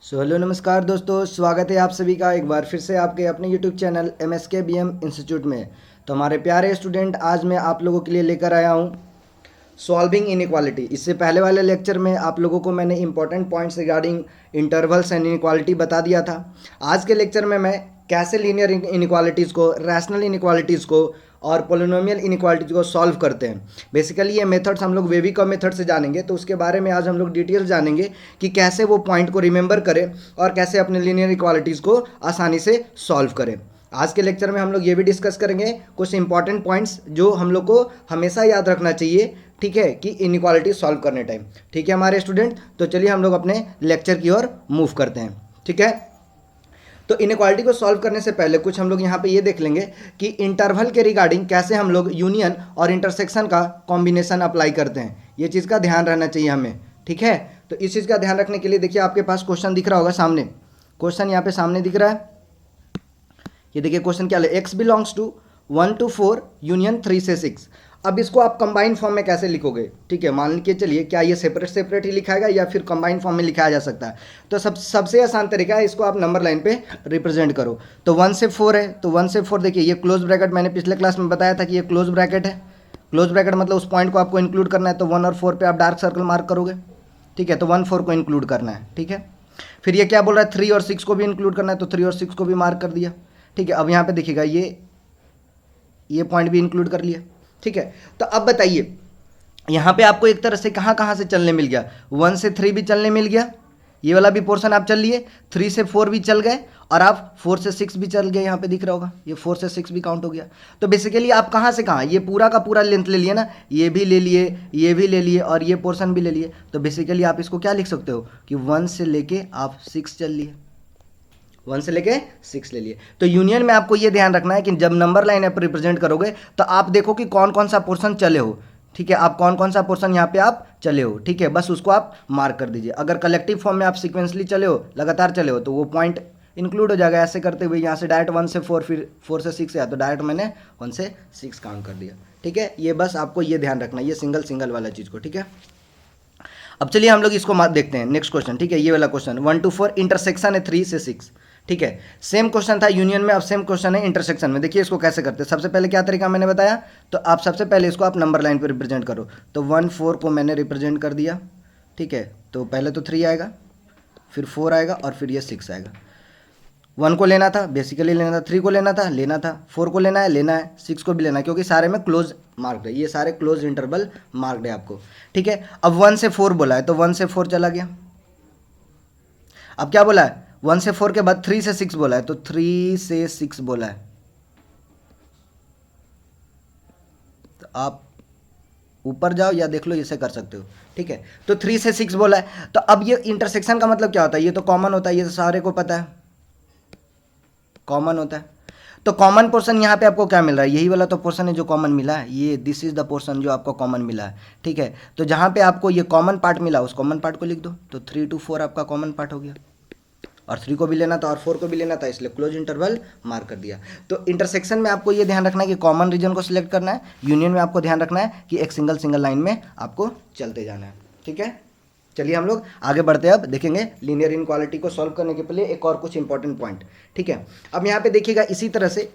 Hello नमस्कार दोस्तों, स्वागत है आप सभी का एक बार फिर से आपके अपने यूट्यूब चैनल MSKBM इंस्टीट्यूट में। तो हमारे प्यारे स्टूडेंट, आज मैं आप लोगों के लिए लेकर आया हूँ सॉल्विंग इनइक्वालिटी। इससे पहले वाले लेक्चर में आप लोगों को मैंने important points regarding intervals and inequality बता दिया था। आज के लेक्चर में मैं कैसे लीनियर इनइक्वालिटीज़ को, रैशनल इनइक्वालिटीज़ को और पोलिनोमियल इनइक्वालिटीज़ को सॉल्व करते हैं। बेसिकली ये मेथड्स हम लोग वेवी का मेथड से जानेंगे, तो उसके बारे में आज हम लोग डिटेल्स जानेंगे कि कैसे वो पॉइंट को रिमेंबर करें और कैसे अपने लीनियर इक्वालिटीज़ को आसानी से सॉल्व करें। आज के लेक्चर में हम लोग ये भी डिस्कस करेंगे कुछ इंपॉर्टेंट पॉइंट्स जो हम लोग को हमेशा याद रखना चाहिए, ठीक है, कि इनइक्वालिटी सॉल्व करने टाइम। ठीक है हमारे स्टूडेंट, तो चलिए हम लोग अपने लेक्चर की ओर मूव करते हैं। ठीक है, तो इनइक्वालिटी को सॉल्व करने से पहले कुछ हम लोग यहाँ पे ये देख लेंगे कि इंटरवल के रिगार्डिंग कैसे हम लोग यूनियन और इंटरसेक्शन का कॉम्बिनेशन अप्लाई करते हैं। ये चीज़ का ध्यान रहना चाहिए हमें। ठीक है, तो इस चीज़ का ध्यान रखने के लिए देखिए आपके पास क्वेश्चन दिख रहा होगा सामने। क्वेश्चन यहाँ पे सामने दिख रहा है, ये देखिए क्वेश्चन क्या है, x belongs to 1 to 4 union 3 से 6। अब इसको आप कंबाइन फॉर्म में कैसे लिखोगे? ठीक है, मान के चलिए क्या ये सेपरेट सेपरेट ही लिखाएगा या फिर कंबाइन फॉर्म में लिखाया जा सकता है? तो सबसे आसान तरीका है, इसको आप नंबर लाइन पे रिप्रेजेंट करो। तो 1 से 4 है, तो 1 से 4 देखिए ये क्लोज ब्रैकेट, मैंने पिछले क्लास में बताया था कि ये क्लोज ब्रैकेट है। क्लोज ब्रैकेट मतलब उस पॉइंट को आपको इंक्लूड करना है, तो 1 और 4 पे आप डार्क सर्कल मार्क करोगे। ठीक है, तो 1 4 को इंक्लूड करना है। ठीक है, फिर ये क्या बोल रहा है, 3 और 6 को भी इंक्लूड करना है, तो 3 और 6 को भी मार्क कर दिया। ठीक है, अब यहाँ पे देखिएगा ये पॉइंट भी इंक्लूड कर लिया। ठीक है, तो अब बताइए यहाँ पे आपको एक तरह से कहाँ कहाँ से चलने मिल गया, 1 से 3 भी चलने मिल गया, ये वाला भी पोर्शन आप चल लिए, 3 से 4 भी चल गए और आप 4 से 6 भी चल गए। यहाँ पे दिख रहा होगा ये 4 से 6 भी काउंट हो गया। तो बेसिकली आप कहाँ से कहाँ, ये पूरा का पूरा लेंथ ले लिए ना, ये भी ले लिए, ये भी ले लिए और ये पोर्शन भी ले लिए। तो बेसिकली आप इसको क्या लिख सकते हो कि 1 से लेके आप 6 चल लिए, 1 से लेके 6 ले लिए। तो यूनियन में आपको ये ध्यान रखना है कि जब नंबर लाइन आप रिप्रेजेंट करोगे तो आप देखो कि कौन कौन सा पोर्शन चले हो। ठीक है, आप कौन कौन सा पोर्शन यहाँ पे आप चले हो। ठीक है, बस उसको आप मार्क कर दीजिए। अगर कलेक्टिव फॉर्म में आप सीक्वेंसली चले हो, लगातार चले हो, तो वो पॉइंट इंक्लूड हो जाएगा। ऐसे करते हुए यहाँ से डायरेक्ट 1 से 4, फिर 4 से 6 आया, तो डायरेक्ट मैंने 1 से 6 काउंट कर दिया। ठीक है, ये बस आपको ये ध्यान रखना है, ये सिंगल सिंगल वाला चीज़ को। ठीक है, अब चलिए हम लोग इसको देखते हैं नेक्स्ट क्वेश्चन। ठीक है, ये वाला क्वेश्चन 1 to 4 इंटरसेक्शन है 3 से 6। ठीक है, सेम क्वेश्चन था यूनियन में, अब सेम क्वेश्चन है इंटरसेक्शन में। देखिए इसको कैसे करते हैं। सबसे पहले क्या तरीका मैंने बताया, तो आप सबसे पहले इसको आप नंबर लाइन पे रिप्रेजेंट करो। तो 1 4 को मैंने रिप्रेजेंट कर दिया। ठीक है, तो पहले तो 3 आएगा, फिर 4 आएगा और फिर ये 6 आएगा। 1 को लेना था, बेसिकली लेना था, 3 को लेना था, 4 को लेना है, 6 को भी लेना है, क्योंकि सारे में क्लोज मार्क्ड है, ये सारे क्लोज इंटरवल मार्क्ड है आपको। ठीक है, अब 1 से 4 बोला है, तो 1 से 4 चला गया। अब क्या बोला है, 1 से 4 के बाद 3 से 6 बोला है, तो 3 से 6 बोला है। तो आप ऊपर जाओ या देख लो, इसे कर सकते हो। ठीक है, तो 3 से 6 बोला है। तो अब ये इंटरसेक्शन का मतलब क्या होता है, ये तो कॉमन होता है, ये तो सारे को पता है, कॉमन होता है। तो कॉमन पोर्शन यहाँ पे आपको क्या मिल रहा है, यही वाला तो पोर्शन है जो कॉमन मिला है, ये दिस इज द पोर्शन जो आपको कॉमन मिला है। ठीक है, तो जहाँ पे आपको ये कॉमन पार्ट मिला उस कॉमन पार्ट को लिख दो। तो 3 to 4 आपका कॉमन पार्ट हो गया, और 3 को भी लेना था और 4 को भी लेना था, इसलिए क्लोज इंटरवल मार्क कर दिया। तो इंटरसेक्शन में आपको ये ध्यान रखना है कि कॉमन रीजन को सिलेक्ट करना है, यूनियन में आपको ध्यान रखना है कि एक सिंगल सिंगल लाइन में आपको चलते जाना है। ठीक है, चलिए हम लोग आगे बढ़ते हैं। अब देखेंगे लीनियर इनक्वालिटी को सॉल्व करने के लिए एक और कुछ इंपॉर्टेंट पॉइंट। ठीक है, अब यहाँ पे देखिएगा, इसी तरह से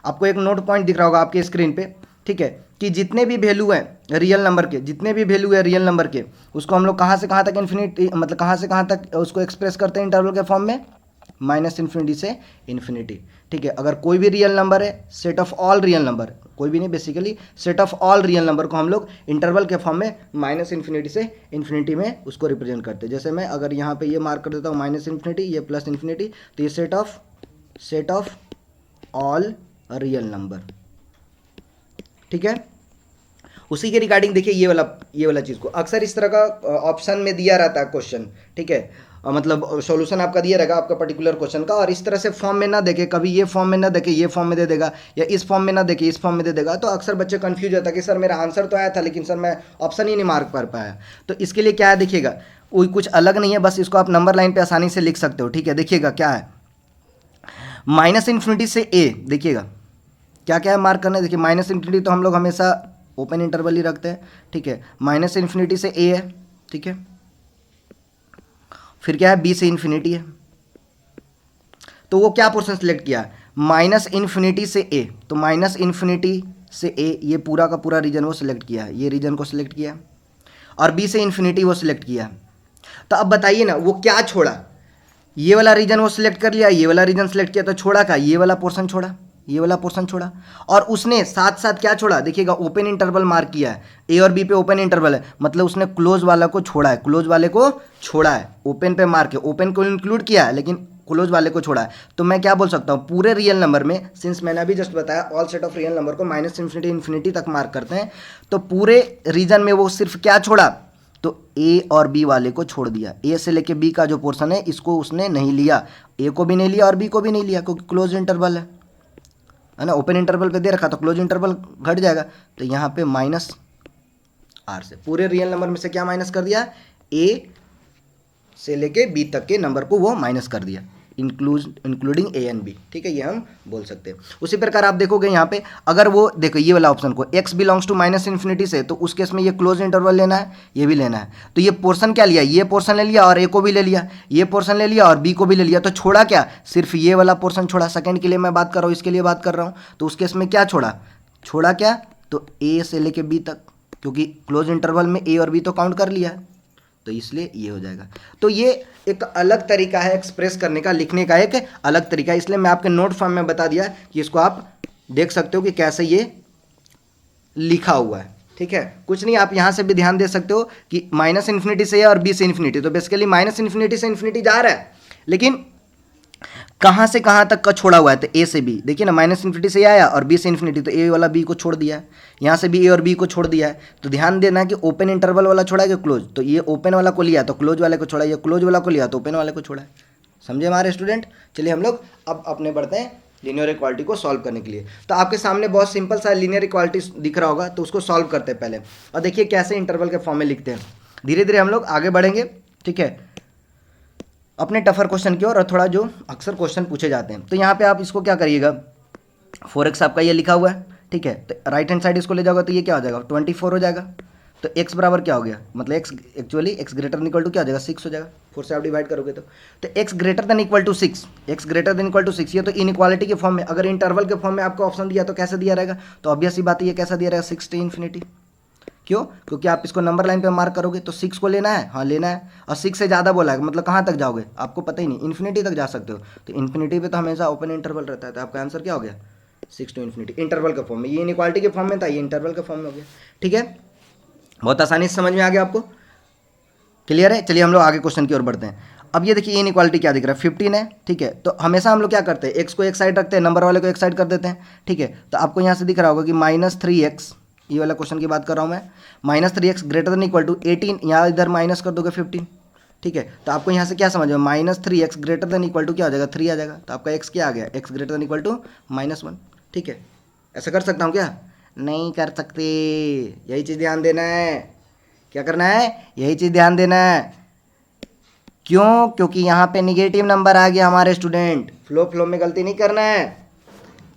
आपको एक नोट पॉइंट दिख रहा होगा आपके स्क्रीन पे। ठीक है, कि जितने भी वैल्यू हैं रियल नंबर के, जितने भी वैल्यू है रियल नंबर के, उसको हम लोग कहाँ से कहाँ तक इन्फिनिटी, मतलब कहाँ से कहाँ तक उसको एक्सप्रेस करते हैं इंटरवल के फॉर्म में, माइनस इन्फिनिटी से इन्फिनिटी। ठीक है, अगर कोई भी रियल नंबर है, set of all real number, कोई भी नहीं, basically set of all real number को हम लोग इंटरवल के फॉर्म में माइनस इन्फिनिटी से इन्फिनिटी में उसको रिप्रेजेंट करते हैं। जैसे मैं अगर यहाँ पे ये मार्क कर देता हूँ माइनस इन्फिनिटी, ये प्लस इन्फिनिटी, तो ये set of all real number. ठीक है, उसी के रिगार्डिंग देखिए ये वाला चीज़ को अक्सर इस तरह का ऑप्शन में दिया रहता है क्वेश्चन। ठीक है, मतलब सॉल्यूशन आपका दिया रहेगा आपका पर्टिकुलर क्वेश्चन का, और इस तरह से फॉर्म में ना देखे, कभी ये फॉर्म में ना देखे ये फॉर्म में दे देगा, या इस फॉर्म में ना देखे इस फॉर्म में दे देगा। तो अक्सर बच्चे कंफ्यूज होता है कि सर मेरा आंसर तो आया था लेकिन सर मैं ऑप्शन ही नहीं मार्क कर पाया। तो इसके लिए क्या है, देखिएगा कोई कुछ अलग नहीं है, बस इसको आप नंबर लाइन पर आसानी से लिख सकते हो। ठीक है, देखिएगा क्या है, माइनस इन्फिनिटी से ए, देखिएगा क्या क्या है मार्क करना है। देखिए माइनस इन्फिनिटी तो हम लोग हमेशा ओपन इंटरवल ही रखते हैं। ठीक है, माइनस इन्फिनिटी से ए है। ठीक है, फिर क्या है, बी से इन्फिनिटी है, तो वो क्या पोर्शन सेलेक्ट किया, माइनस इन्फिनिटी से ए, तो माइनस इन्फिनिटी से ए ये पूरा का पूरा रीजन वो सिलेक्ट किया है, ये रीजन को सिलेक्ट किया, और बी से इन्फिनिटी वो सिलेक्ट किया। तो अब बताइए ना वो क्या छोड़ा, ये वाला रीजन वो सिलेक्ट कर लिया, ये वाला रीजन सिलेक्ट किया, तो छोड़ा क्या, ये वाला पोर्शन छोड़ा, ये वाला पोर्शन छोड़ा, और उसने साथ साथ क्या छोड़ा, देखिएगा ओपन इंटरवल मार्क किया है, ए और बी पे ओपन इंटरवल है, मतलब उसने क्लोज वाला को छोड़ा है, क्लोज वाले को छोड़ा है, ओपन पे मार्क है, ओपन को इंक्लूड किया है लेकिन क्लोज वाले को छोड़ा है। तो मैं क्या बोल सकता हूँ, पूरे रियल नंबर में, सिंस मैंने अभी जस्ट बताया all set of real number को माइनस इन्फिनिटी इन्फिनिटी तक मार्क करते हैं, तो पूरे रीजन में वो सिर्फ क्या छोड़ा, तो ए और बी वाले को छोड़ दिया, ए से लेके बी का जो पोर्शन है इसको उसने नहीं लिया, ए को भी नहीं लिया और बी को भी नहीं लिया, क्योंकि क्लोज इंटरवल है ना, ओपन इंटरवल पे दे रखा तो क्लोज इंटरवल घट जाएगा, तो यहाँ पे माइनस आर से पूरे रियल नंबर में से क्या माइनस कर दिया, ए से लेके बी तक के नंबर को वो माइनस कर दिया, इंक्लूडिंग ए एंड बी, ठीक है, ये हम बोल सकते हैं। उसी प्रकार आप देखोगे यहाँ पे, अगर वो देखो ये वाला ऑप्शन को x belongs to minus infinity से, तो उस केस में ये क्लोज इंटरवल लेना है, ये भी लेना है, तो ये पोर्शन क्या लिया, ये पोर्शन ले लिया और ए को भी ले लिया, ये पोर्शन ले लिया और बी को भी ले लिया, तो छोड़ा क्या, सिर्फ ये वाला पोर्शन छोड़ा, सेकंड के लिए मैं बात कर रहा हूँ, इसके लिए बात कर रहा हूँ, तो उस केस में क्या छोड़ा, छोड़ा क्या, तो ए से लेके बी तक, क्योंकि क्लोज इंटरवल में ए और बी तो काउंट कर लिया है, तो इसलिए ये हो जाएगा। तो ये एक अलग तरीका है एक्सप्रेस करने का, लिखने का एक अलग तरीका है, इसलिए मैं आपके नोट फॉर्म में बता दिया कि इसको आप देख सकते हो कि कैसे ये लिखा हुआ है, ठीक है। कुछ नहीं, आप यहाँ से भी ध्यान दे सकते हो कि माइनस इन्फिनिटी से और बी से इन्फिनिटी, तो बेसिकली माइनस इन्फिनिटी से इन्फिनिटी जा रहा है, लेकिन कहाँ से कहाँ तक का छोड़ा हुआ है, तो ए से बी, देखिए ना, माइनस इन्फिनिटी से आया और बी से इन्फिनिटी, तो ए वाला बी को छोड़ दिया है, यहाँ से भी ए और बी को छोड़ दिया है, तो ध्यान देना कि ओपन इंटरवल वाला छोड़ा है कि क्लोज, तो ये ओपन वाला को लिया तो क्लोज वाले को छोड़ा, ये क्लोज वाला को लिया तो ओपन वाले को छोड़ा है, समझे हमारे स्टूडेंट। चलिए हम लोग अब अपने बढ़ते हैं लीनियर इक्वालिटी को सॉल्व करने के लिए। तो आपके सामने बहुत सिंपल सा लीनियर इक्वालिटी दिख रहा होगा, तो उसको सॉल्व करते हैं पहले, और देखिए कैसे इंटरवल के फॉर्म में लिखते हैं, धीरे धीरे हम लोग आगे बढ़ेंगे, ठीक है, अपने टफर क्वेश्चन की और थोड़ा जो अक्सर क्वेश्चन पूछे जाते हैं। तो यहाँ पे आप इसको क्या करिएगा, 4x आपका ये लिखा हुआ है, ठीक है, तो राइट हैंड साइड इसको ले जाओगे तो ये क्या हो जाएगा, 24 हो जाएगा, तो x बराबर क्या हो गया, मतलब x actually x greater than equal to क्या हो जाएगा, 6 हो जाएगा, 4 से आप डिवाइड करोगे तो x greater than equal to 6, x greater than equal to 6, ये तो इनइक्वालिटी के फॉर्म में, अगर इंटरवल के फॉर्म में आपको ऑप्शन दिया तो कैसे दिया रहेगा, तो ऑब्वियस ही बात है ये कैसा दिया रहेगा, 6 to इन्फिनिटी, क्यों, क्योंकि आप इसको नंबर लाइन पे मार्क करोगे तो 6 को लेना है, हाँ लेना है, और 6 से ज़्यादा बोला है, मतलब कहाँ तक जाओगे आपको पता ही नहीं, इन्फिनिटी तक जा सकते हो, तो इन्फिनिटी पे तो हमेशा ओपन इंटरवल रहता है, तो आपका आंसर क्या हो गया, 6 to इन्फिनिटी, इंटरवल के फॉर्म में, ये इनइक्वालिटी के फॉर्म में था, ये इंटरवल के फॉर्म में हो गया, ठीक है, बहुत आसानी से समझ में आ गया आपको, क्लियर है। चलिए हम लोग आगे क्वेश्चन की ओर बढ़ते हैं। अब ये देखिए इनइक्वालिटी क्या दिख रहा है, 15 है, ठीक है, तो हमेशा हम लोग क्या करते हैं, एक्स को एक साइड रखते हैं, नंबर वाले को एक साइड कर देते हैं, ठीक है, तो आपको यहाँ से दिख रहा होगा कि -3x, ये वाला क्वेश्चन की बात कर रहा हूँ मैं, -3x greater than equal to 18, यहाँ इधर माइनस कर दोगे 15, ठीक है, तो आपको यहाँ से क्या समझ में, -3x greater than equal to क्या हो जाएगा, 3 आ जाएगा, तो आपका x क्या आ गया, x greater than equal to -1, ठीक है। ऐसा कर सकता हूँ क्या, नहीं कर सकते, यही चीज़ ध्यान देना है, क्या करना है, यही चीज़ ध्यान देना है, क्यों, क्योंकि यहाँ पे निगेटिव नंबर आ गया हमारे स्टूडेंट, फ्लो में गलती नहीं करना है,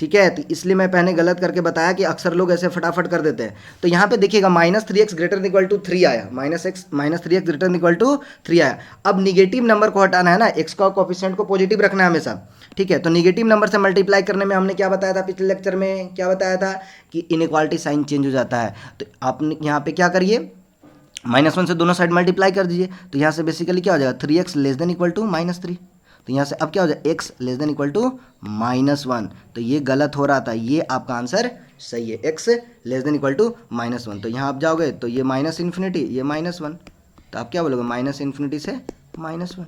ठीक है, तो इसलिए मैं पहले गलत करके बताया कि अक्सर लोग ऐसे फटाफट कर देते हैं। तो यहाँ पे देखिएगा -3x greater than equal to 3 आया, -3x greater than equal to 3 आया। अब निगेटिव नंबर को हटाना है ना, x का कोफिशिएंट को पॉजिटिव रखना है हमेशा, ठीक है, तो निगेटिव नंबर से मल्टीप्लाई करने में हमने क्या बताया था पिछले लेक्चर में, क्या बताया था कि इनइक्वालिटी साइन चेंज हो जाता है। तो आपने यहाँ पे क्या करिए, -1 से दोनों साइड मल्टीप्लाई कर दीजिए, तो यहाँ से बेसिकली क्या हो जाएगा, 3x less than equal to -3, तो यहाँ से अब क्या हो जाए, x less than equal to -1, तो ये गलत हो रहा था, ये आपका आंसर सही है, x less than equal to -1, तो यहाँ आप जाओगे तो ये -इन्फिनिटी, ये -1, तो आप क्या बोलोगे, -इन्फिनिटी से -1,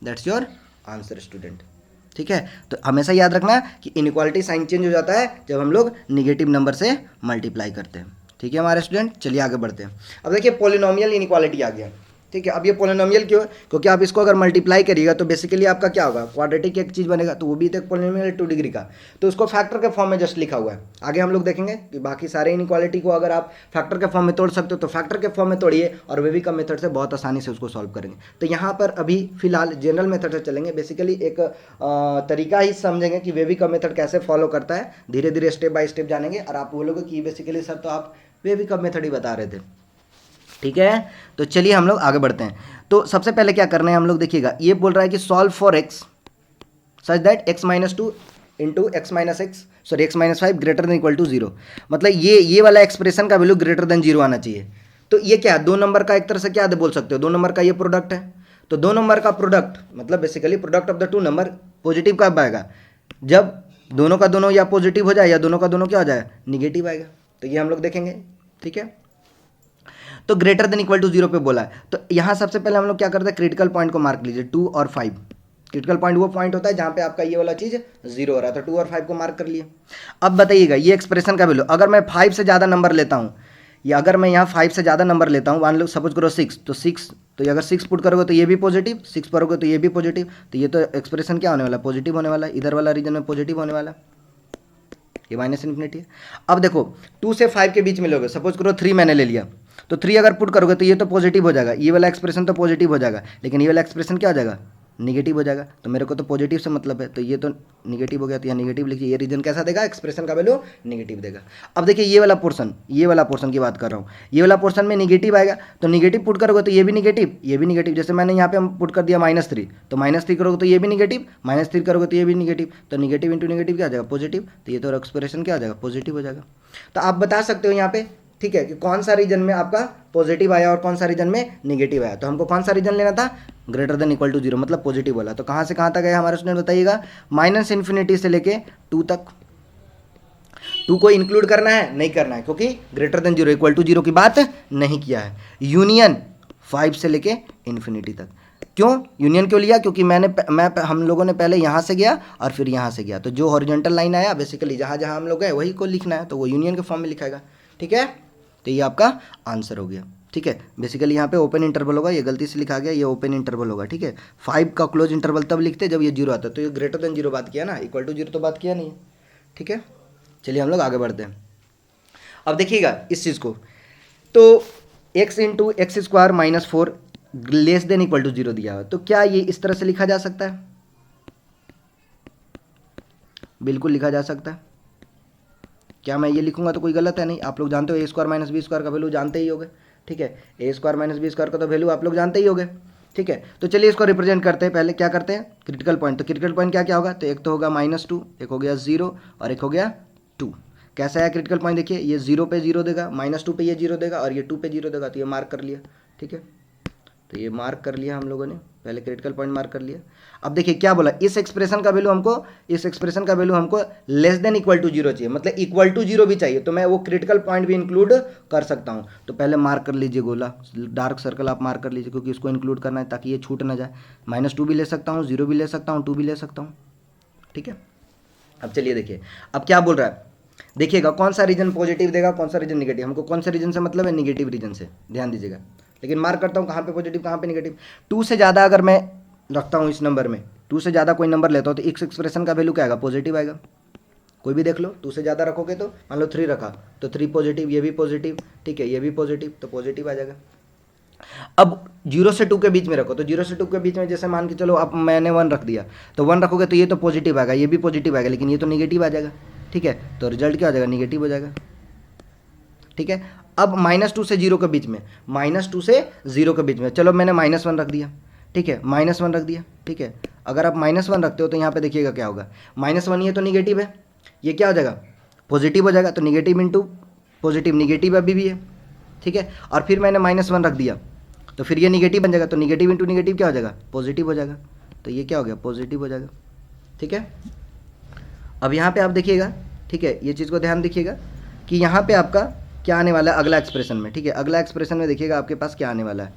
दैट्स योर आंसर स्टूडेंट, ठीक है। तो हमेशा याद रखना कि इनइक्वालिटी साइन चेंज हो जाता है जब हम लोग निगेटिव नंबर से मल्टीप्लाई करते हैं, ठीक है हमारे स्टूडेंट। चलिए आगे बढ़ते हैं। अब देखिए पॉलिनोमियल इनइक्वालिटी आ गया, ठीक है। अब ये पॉलिनोमियल क्यों, क्योंकि आप इसको अगर मल्टीप्लाई करिएगा तो बेसिकली आपका क्या होगा, क्वाड्रेटिक एक चीज़ बनेगा, तो वो भी एक पॉलिनोमियल 2 डिग्री का, तो उसको फैक्टर के फॉर्म में जस्ट लिखा हुआ है। आगे हम लोग देखेंगे कि बाकी सारे इनइक्वालिटी को अगर आप फैक्टर के फॉर्म में तोड़ सकते हो तो फैक्टर के फॉर्म में तोड़िए, और वे भी कम मेथड से बहुत आसानी से उसको सॉल्व करेंगे। तो यहाँ पर अभी फिलहाल जनरल मेथड से चलेंगे, बेसिकली एक तरीका ही समझेंगे कि वे भी कम मेथड कैसे फॉलो करता है, धीरे धीरे स्टेप बाय स्टेप जानेंगे, और आप बोलोगे कि बेसिकली सर तो आप वे भी कम मेथड ही बता रहे थे, ठीक है। तो चलिए हम लोग आगे बढ़ते हैं। तो सबसे पहले क्या करना है हम लोग, देखिएगा ये बोल रहा है कि solve for x such that x minus two into x minus x sorry x minus five greater than equal to zero. मतलब ये वाला एक्सप्रेशन का वैल्यू ग्रेटर देन जीरो आना चाहिए। तो ये क्या है, दो नंबर का एक तरह से क्या बोल सकते हो, दो नंबर का ये प्रोडक्ट है। तो दो नंबर का प्रोडक्ट मतलब basically product of the two number positive कब आएगा, जब दोनों का दोनों या पॉजिटिव हो जाए या दोनों का दोनों क्या हो जाए, निगेटिव आएगा। तो ये हम लोग देखेंगे, ठीक है। तो greater than equal to zero पे बोला है, तो यहाँ सबसे पहले हम लोग क्या करते हैं, क्रिटिकल पॉइंट को मार्क लीजिए 2 और 5। क्रिटिकल पॉइंट वो पॉइंट होता है जहाँ पे आपका ये वाला चीज़ जीरो हो रहा है। तो 2 और 5 को मार्क कर लिए। अब बताइएगा ये एक्सप्रेशन का वैल्यू अगर मैं 5 से ज़्यादा नंबर लेता हूँ, या अगर मैं यहाँ 5 से ज़्यादा नंबर लेता हूँ, मान लो सपोज करो 6, तो 6 तो अगर 6 पुट करोगे तो ये भी पॉजिटिव, 6 करोगे तो ये भी पॉजिटिव। तो ये तो एक्सप्रेशन क्या होने वाला, पॉजिटिव होने वाला, इधर वाला रीजन में पॉजिटिव होने वाला, ये माइनस इन्फिनिटी है। अब देखो 2 से 5 के बीच में लोगे, सपोज करो 3 मैंने ले लिया, तो 3 अगर पुट करोगे तो ये तो पॉजिटिव हो जाएगा, ये वाला एक्सप्रेशन तो पॉजिटिव हो जाएगा, लेकिन ये वाला एक्सप्रेशन क्या हो जाएगा, निगेटिव हो जाएगा। तो मेरे को तो पॉजिटिव से मतलब है, तो ये तो निगेटिव हो गया, तो यहाँ निगेटिव लिखिए। ये रीजन कैसा देगा, एक्सप्रेशन का वैल्यू निगेटिव देगा। अब देखिए ये वाला पोर्शन की बात कर रहा हूँ, ये वाला पोर्शन में निगेटिव आएगा, तो निगेटिव पुट करोगे तो ये भी निगेटिव, ये भी निगेटिव। जैसे मैंने यहाँ पे हम पुट कर दिया -3, तो -3 करोगे तो ये भी निगेटिव, -3 करोगे तो ये भी निगेटिव। तो निगेटिव इंटू निगेटिव क्या आ जाएगा, पॉजिटिव। तो ये तो एक्सप्रेशन क्या आ जाएगा, पॉजिटिव हो जाएगा। तो आप बता सकते हो यहाँ पे, ठीक है, कि कौन सा रीजन में आपका पॉजिटिव आया और कौन सा रीजन में निगेटिव आया। तो हमको कौन सा रीजन लेना था, greater than equal to zero, मतलब पॉजिटिव वाला। तो कहाँ से कहाँ तक गया हमारे स्टूडेंट बताइएगा, माइनस इन्फिनिटी से लेके 2 तक। 2 को इंक्लूड करना है, नहीं करना है, क्योंकि greater than zero equal to zero की बात नहीं किया है। यूनियन 5 से लेके इन्फिनिटी तक। क्यों यूनियन क्यों लिया, क्योंकि हम लोगों ने पहले यहाँ से गया और फिर यहाँ से गया, तो जो हॉरिजॉन्टल लाइन आया बेसिकली जहाँ जहाँ हम लोग गए वही को लिखना है, तो वो यूनियन के फॉर्म में लिखाएगा, ठीक है। तो ये आपका आंसर हो गया, ठीक है। बेसिकली यहाँ पे ओपन इंटरवल होगा, ये गलती से लिखा गया, ये ओपन इंटरवल होगा, ठीक है। 5 का क्लोज इंटरवल तब लिखते जब ये जीरो आता है, तो ये ग्रेटर देन जीरो बात किया ना, इक्वल टू जीरो तो बात किया नहीं है, ठीक है। चलिए हम लोग आगे बढ़ते हैं। अब देखिएगा इस चीज़ को, तो x into x square minus 4 less than equal to zero दिया हुआ, तो क्या ये इस तरह से लिखा जा सकता है, बिल्कुल लिखा जा सकता है। क्या मैं ये लिखूंगा तो कोई गलत है नहीं, आप लोग जानते हो ए स्क्वायर माइनस बी स्क्वायर का वैल्यू जानते ही होगे, ठीक है। ए स्क्वायर माइनस बी स्क्वायर का तो वैल्यू आप लोग जानते ही होगे, ठीक है। तो चलिए इसको रिप्रेजेंट करते हैं। पहले क्या करते हैं, क्रिटिकल पॉइंट। तो क्रिटिकल पॉइंट क्या क्या होगा, तो एक तो होगा -2, एक हो गया 0 और एक हो गया 2। कैसा है क्रिटिकल पॉइंट, देखिए ये 0 पे 0 देगा, -2 पे ये 0 देगा और ये 2 पे 0 देगा, तो ये मार्क कर लिया, ठीक है। तो ये मार्क कर लिया हम लोगों ने, पहले क्रिटिकल पॉइंट मार्क कर लिया। अब देखिए क्या बोला, इस एक्सप्रेशन का वैल्यू हमको less than equal to zero चाहिए, मतलब इक्वल टू जीरो भी चाहिए, तो मैं वो क्रिटिकल पॉइंट भी इंक्लूड कर सकता हूँ। तो पहले मार्क कर लीजिए गोला, डार्क सर्कल आप मार्क कर लीजिए, क्योंकि इसको इंक्लूड करना है ताकि ये छूट ना जाए। -2 भी ले सकता हूँ, 0 भी ले सकता हूँ, 2 भी ले सकता हूँ, ठीक है। अब चलिए देखिए अब क्या बोल रहा है, देखिएगा कौन सा रीजन पॉजिटिव देगा, कौन सा रीजन निगेटिव। हमको कौन सा रीजन से मतलब है, निगेटिव रीजन से, ध्यान दीजिएगा। लेकिन मार्क करता हूँ कहाँ पे पॉजिटिव कहाँ पे निगेटिव। 2 से ज़्यादा अगर मैं रखता हूँ इस नंबर में, 2 से ज़्यादा कोई नंबर लेता हूँ तो इस एक्सप्रेशन का वैल्यू क्या आएगा, पॉजिटिव आएगा। कोई भी देख लो, 2 से ज़्यादा रखोगे तो मान लो 3 रखा तो 3 पॉजिटिव, ये भी पॉजिटिव, ठीक है, ये भी पॉजिटिव, तो पॉजिटिव आ जाएगा। अब 0 से 2 के बीच में रखो, तो 0 से 2 के बीच में जैसे मान के चलो अब मैंने 1 रख दिया, तो 1 रखोगे तो ये तो पॉजिटिव आएगा, ये भी पॉजिटिव आएगा, लेकिन ये तो निगेटिव आ जाएगा, ठीक है। तो रिजल्ट क्या हो जाएगा, निगेटिव हो जाएगा, ठीक है। अब -2 से 0 के बीच में, -2 से 0 के बीच में, चलो मैंने -1 रख दिया, ठीक है, -1 रख दिया, ठीक है। अगर आप -1 रखते हो तो यहाँ पे देखिएगा क्या होगा, -1 ये तो निगेटिव है, ये क्या हो जाएगा, पॉजिटिव हो जाएगा। तो निगेटिव इंटू पॉजिटिव, निगेटिव अभी भी है, ठीक है। और फिर मैंने -1 रख दिया, तो फिर ये निगेटिव बन जाएगा, तो निगेटिव इंटू निगेटिव क्या हो जाएगा, पॉजिटिव हो जाएगा। तो ये क्या हो गया, पॉजिटिव हो जाएगा, ठीक है। अब यहाँ पे आप देखिएगा, ठीक है, ये चीज़ को ध्यान देखिएगा कि यहाँ पे आपका क्या आने वाला है अगला एक्सप्रेशन में, ठीक है। अगला एक्सप्रेशन में देखिएगा आपके पास क्या आने वाला है,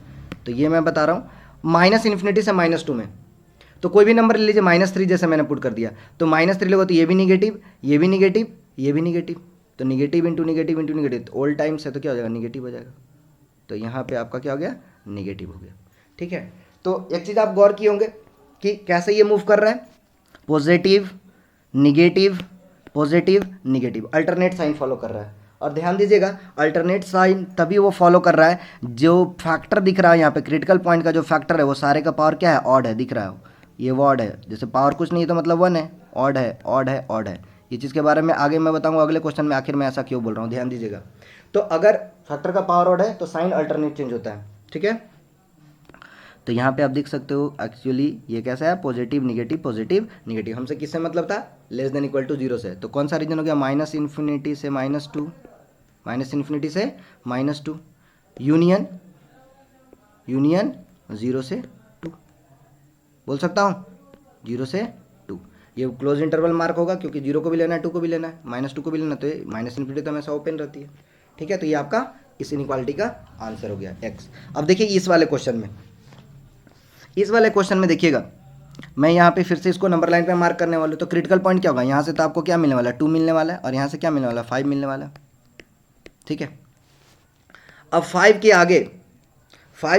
तो ये मैं बता रहा हूँ, -इन्फिनिटी से -2 में, तो कोई भी नंबर ले लीजिए, -3 जैसे मैंने पुट कर दिया, तो -3 लोगे तो ये भी निगेटिव, ये भी निगेटिव, ये भी निगेटिव, तो negative into negative into negative, तो ऑल टाइम्स है तो क्या हो जाएगा, निगेटिव हो जाएगा। तो यहाँ पे आपका क्या हो गया, निगेटिव हो गया, ठीक है। तो एक चीज़ आप गौर किए होंगे कि कैसे ये मूव कर रहा है, positive negative positive negative, alternate sign follow कर रहा है। और ध्यान दीजिएगा अल्टरनेट साइन तभी वो फॉलो कर रहा है, जो फैक्टर दिख रहा है यहाँ पे क्रिटिकल पॉइंट का जो फैक्टर है वो सारे का पावर क्या है, ऑड है, दिख रहा है, ये वो ऑड है। जैसे पावर कुछ नहीं है तो मतलब 1 है, ऑड है ऑड है ऑड है, ये चीज़ के बारे में आगे मैं बताऊंगा अगले क्वेश्चन में आखिर में ऐसा क्यों बोल रहा हूँ, ध्यान दीजिएगा। तो अगर फैक्टर का पावर ऑड है तो साइन अल्टरनेट चेंज होता है, ठीक है। तो यहाँ पे आप देख सकते हो एक्चुअली ये कैसा है, पॉजिटिव निगेटिव पॉजिटिव निगेटिव। हमसे किससे मतलब था, less than equal to zero से। तो कौन सा रीजन हो गया, माइनस इन्फिनिटी से -2, माइनस इन्फिनिटी से -2, यूनियन यूनियन 0 से 2 बोल सकता हूँ, 0 से 2। ये क्लोज इंटरवल मार्क होगा क्योंकि 0 को भी लेना है 2 को भी लेना है, -2 को भी लेना है, तो ये माइनस इन्फिनिटी तो हमेशा ओपन रहती है, ठीक है। तो ये आपका इस इनइक्वालिटी का आंसर हो गया x। अब देखिए इस वाले क्वेश्चन में देखिएगा, मैं यहाँ पे फिर से इसको नंबर लाइन पे मार्क करने वाला हूँ। तो क्रिटिकल पॉइंट क्या होगा, यहाँ से तो आपको क्या मिलने वाला है, 2 मिलने वाला है, और यहाँ से क्या मिलने वाला है, 5 मिलने वाला है, ठीक है। अब 5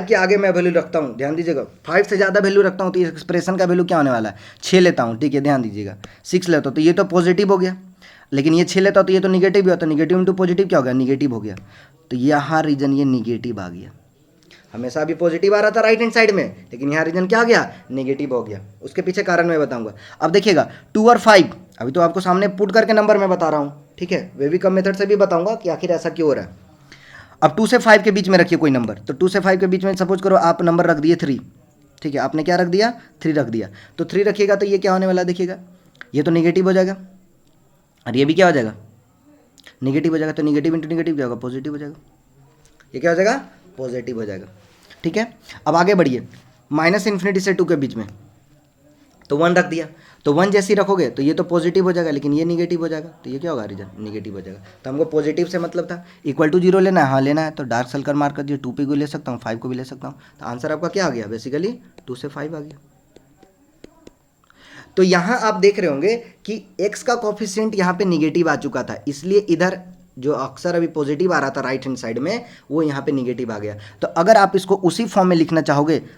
के आगे मैं वैल्यू रखता हूँ, ध्यान दीजिएगा, 5 से ज़्यादा वैल्यू रखता हूँ तो इस एक्सप्रेशन का वैल्यू क्या होने वाला है, 6 लेता हूँ, ठीक है, ध्यान दीजिएगा। 6 लेता हूँ तो ये तो पॉजिटिव हो गया, लेकिन ये 6 लेता हूँ तो ये तो निगेटिव भी होता है, निगेटिव इंटू पॉजिटिव क्या हो गया, निगेटिव हो गया। तो यहाँ रीजन ये निगेटिव आ गया, हमेशा अभी पॉजिटिव आ रहा था राइट हैंड साइड में, लेकिन यहाँ रीजन क्या आ गया, नेगेटिव हो गया। उसके पीछे कारण मैं बताऊंगा। अब देखिएगा 2 और 5 अभी तो आपको सामने पुट करके नंबर मैं बता रहा हूँ, ठीक है, वे भी कम मेथड से भी बताऊंगा कि आखिर ऐसा क्यों हो रहा है। अब 2 से 5 के बीच में रखिए कोई नंबर, तो 2 से 5 के बीच में सपोज करो आप नंबर रख दिए 3, ठीक है, आपने क्या रख दिया, 3 रख दिया। तो 3 रखिएगा तो ये क्या होने वाला है, देखिएगा ये तो निगेटिव हो जाएगा, और ये भी क्या हो जाएगा, निगेटिव हो जाएगा। तो निगेटिव इंटू निगेटिव क्या होगा, पॉजिटिव हो जाएगा, ये क्या हो जाएगा, पॉजिटिव हो जाएगा, ठीक है। अब आगे बढ़िए, माइनस इन्फिनिटी से 2 के बीच में तो 1 रख दिया, तो 1 जैसे ही रखोगे तो ये तो पॉजिटिव हो जाएगा, लेकिन ये निगेटिव हो जाएगा, तो ये क्या होगा, रीजन निगेटिव हो जाएगा। तो हमको पॉजिटिव से मतलब था, इक्वल टू 0 लेना है, हाँ लेना है, तो डार्क सर्कल मार्क कर दिए, 2 पे को ले सकता हूँ, 5 को भी ले सकता हूँ। तो आंसर आपका क्या आ गया, बेसिकली 2 से 5 आ गया। तो यहाँ आप देख रहे होंगे कि x का कोफिशिएंट यहाँ पे निगेटिव आ चुका था, इसलिए इधर जो अक्सर अभी पॉजिटिव आ रहा था राइट हैंड साइड में, वो यहाँ पे निगेटिव आ गया। तो अगर आप इसको उसी फॉर्म में लिखना चाहोगे, तो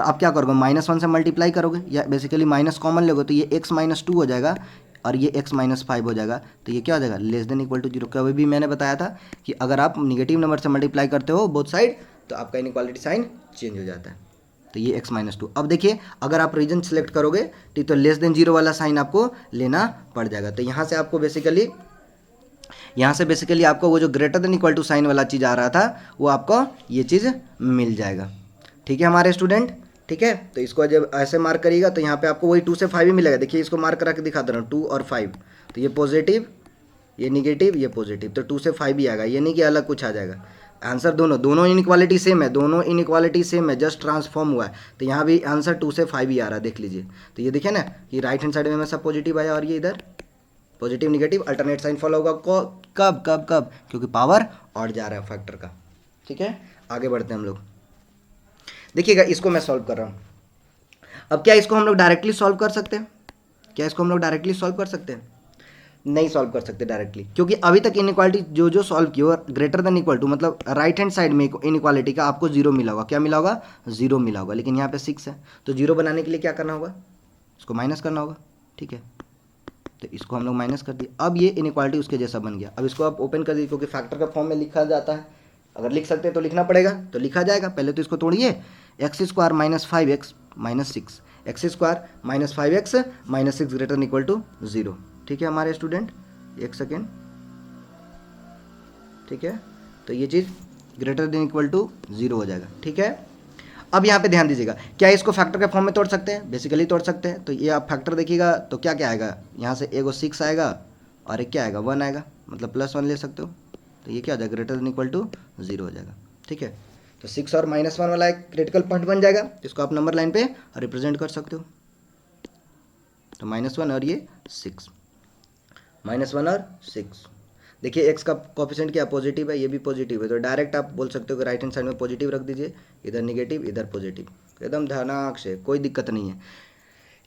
आप क्या करोगे, -1 से मल्टीप्लाई करोगे, या बेसिकली माइनस कॉमन लोगे, तो ये x -2 हो जाएगा और ये x -5 हो जाएगा। तो ये क्या हो जाएगा, लेस देन इक्वल टू 0। कभी भी मैंने बताया था कि अगर आप निगेटिव नंबर से मल्टीप्लाई करते हो बोथ साइड, तो आपका इनइक्वालिटी साइन चेंज हो जाता है। तो ये x -2। अब देखिए अगर आप रीजन सेलेक्ट करोगे तो लेस देन 0 वाला साइन आपको लेना पड़ जाएगा। तो यहाँ से बेसिकली आपको वो जो greater than equal to sign वाला चीज़ आ रहा था, वो आपको ये चीज़ मिल जाएगा, ठीक है हमारे स्टूडेंट, ठीक है। तो इसको जब ऐसे मार्क करिएगा तो यहाँ पे आपको वही 2 से 5 ही मिलेगा। देखिए इसको मार्क करा के दिखा दे रहा हूँ, 2 और 5, तो ये पॉजिटिव, ये निगेटिव, ये पॉजिटिव, तो 2 से 5 ही आएगा, ये नहीं कि अलग कुछ आ जाएगा। आंसर दोनों इनइक्वालिटी सेम है, जस्ट ट्रांसफॉर्म हुआ है। तो यहाँ भी आंसर 2 से 5 ही आ रहा है, देख लीजिए। तो ये देखिए ना, ये राइट हैंड साइड में हमेशा पॉजिटिव आया और ये इधर positive negative alternate sign follow होगा। कब क्योंकि पावर और जा रहा है फैक्टर का, ठीक है। आगे बढ़ते हैं हम लोग, देखिएगा इसको मैं सॉल्व कर रहा हूँ। अब क्या इसको हम लोग डायरेक्टली सॉल्व कर सकते हैं, नहीं सॉल्व कर सकते डायरेक्टली, क्योंकि अभी तक इनइक्वालिटी जो सॉल्व की हो ग्रेटर देन इक्वल टू, मतलब राइट हैंड साइड में इनइक्वालिटी का आपको 0 मिला होगा, क्या मिला होगा, 0 मिला होगा। लेकिन यहाँ पे 6 है, तो 0 बनाने के लिए क्या करना होगा, इसको माइनस करना होगा, ठीक है। तो इसको हम लोग माइनस कर दिए, अब ये इनइक्वालिटी उसके जैसा बन गया। अब इसको आप ओपन कर दीजिए, क्योंकि फैक्टर का फॉर्म में लिखा जाता है, अगर लिख सकते हैं तो लिखना पड़ेगा, तो लिखा जाएगा। पहले तो इसको तोड़िए, x² - 5x - 6, x² - 5x - 6 greater than equal to 0, ठीक है हमारे स्टूडेंट, एक सेकेंड, ठीक है। तो ये चीज़ ग्रेटर देन इक्वल टू 0 हो जाएगा, ठीक है। अब यहाँ पे ध्यान दीजिएगा, क्या इसको फैक्टर के फॉर्म में तोड़ सकते हैं, बेसिकली तोड़ सकते हैं। तो ये आप फैक्टर देखिएगा तो क्या क्या आएगा, यहाँ से एगो 6 आएगा और एक क्या आएगा, 1 आएगा, मतलब +1 ले सकते हो। तो ये क्या हो जाएगा, ग्रेटर देन इक्वल टू 0 हो जाएगा, ठीक है। तो 6 और -1 वाला एक क्रिटिकल पॉइंट बन जाएगा, जिसको आप नंबर लाइन पे रिप्रेजेंट कर सकते हो। तो -1 और ये 6, -1 और 6। देखिए x का कोफिशिएंट क्या पॉजिटिव है, ये भी पॉजिटिव है, तो डायरेक्ट आप बोल सकते हो कि राइट हैंड साइड में पॉजिटिव रख दीजिए, इधर निगेटिव इधर पॉजिटिव, एकदम ध्यानाक से, कोई दिक्कत नहीं है।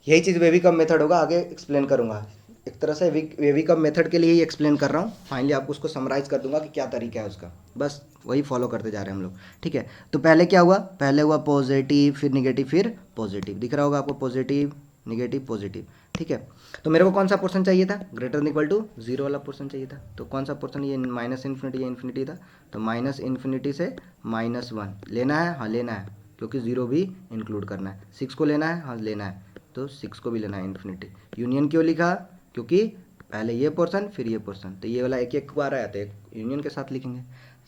यही चीज़ वेवी कम मेथड होगा, आगे एक्सप्लेन करूँगा। एक तरह से वेवी कम मेथड के लिए ही एक्सप्लेन कर रहा हूँ, फाइनली आपको उसको समराइज़ कर दूंगा कि क्या तरीका है उसका, बस वही फॉलो करते जा रहे हैं हम लोग, ठीक है। तो पहले क्या हुआ, पहले हुआ पॉजिटिव, फिर निगेटिव, फिर पॉजिटिव, दिख रहा होगा आपको, पॉजिटिव निगेटिव पॉजिटिव, ठीक है। तो मेरे को कौन सा पोर्शन चाहिए था, ग्रेटर देन इक्वल टू 0 वाला पोर्शन चाहिए था। तो कौन सा पोर्शन, ये -इन्फिनिटी या इन्फिनिटी था, तो -इन्फिनिटी से -1 लेना है, हाँ लेना है, क्योंकि 0 भी इंक्लूड करना है। 6 को लेना है, हाँ लेना है, तो 6 को भी लेना है इन्फिनिटी। यूनियन क्यों लिखा, क्योंकि पहले ये पोर्शन फिर ये पोर्शन, तो ये वाला एक एक बार आया तो एक यूनियन के साथ लिखेंगे।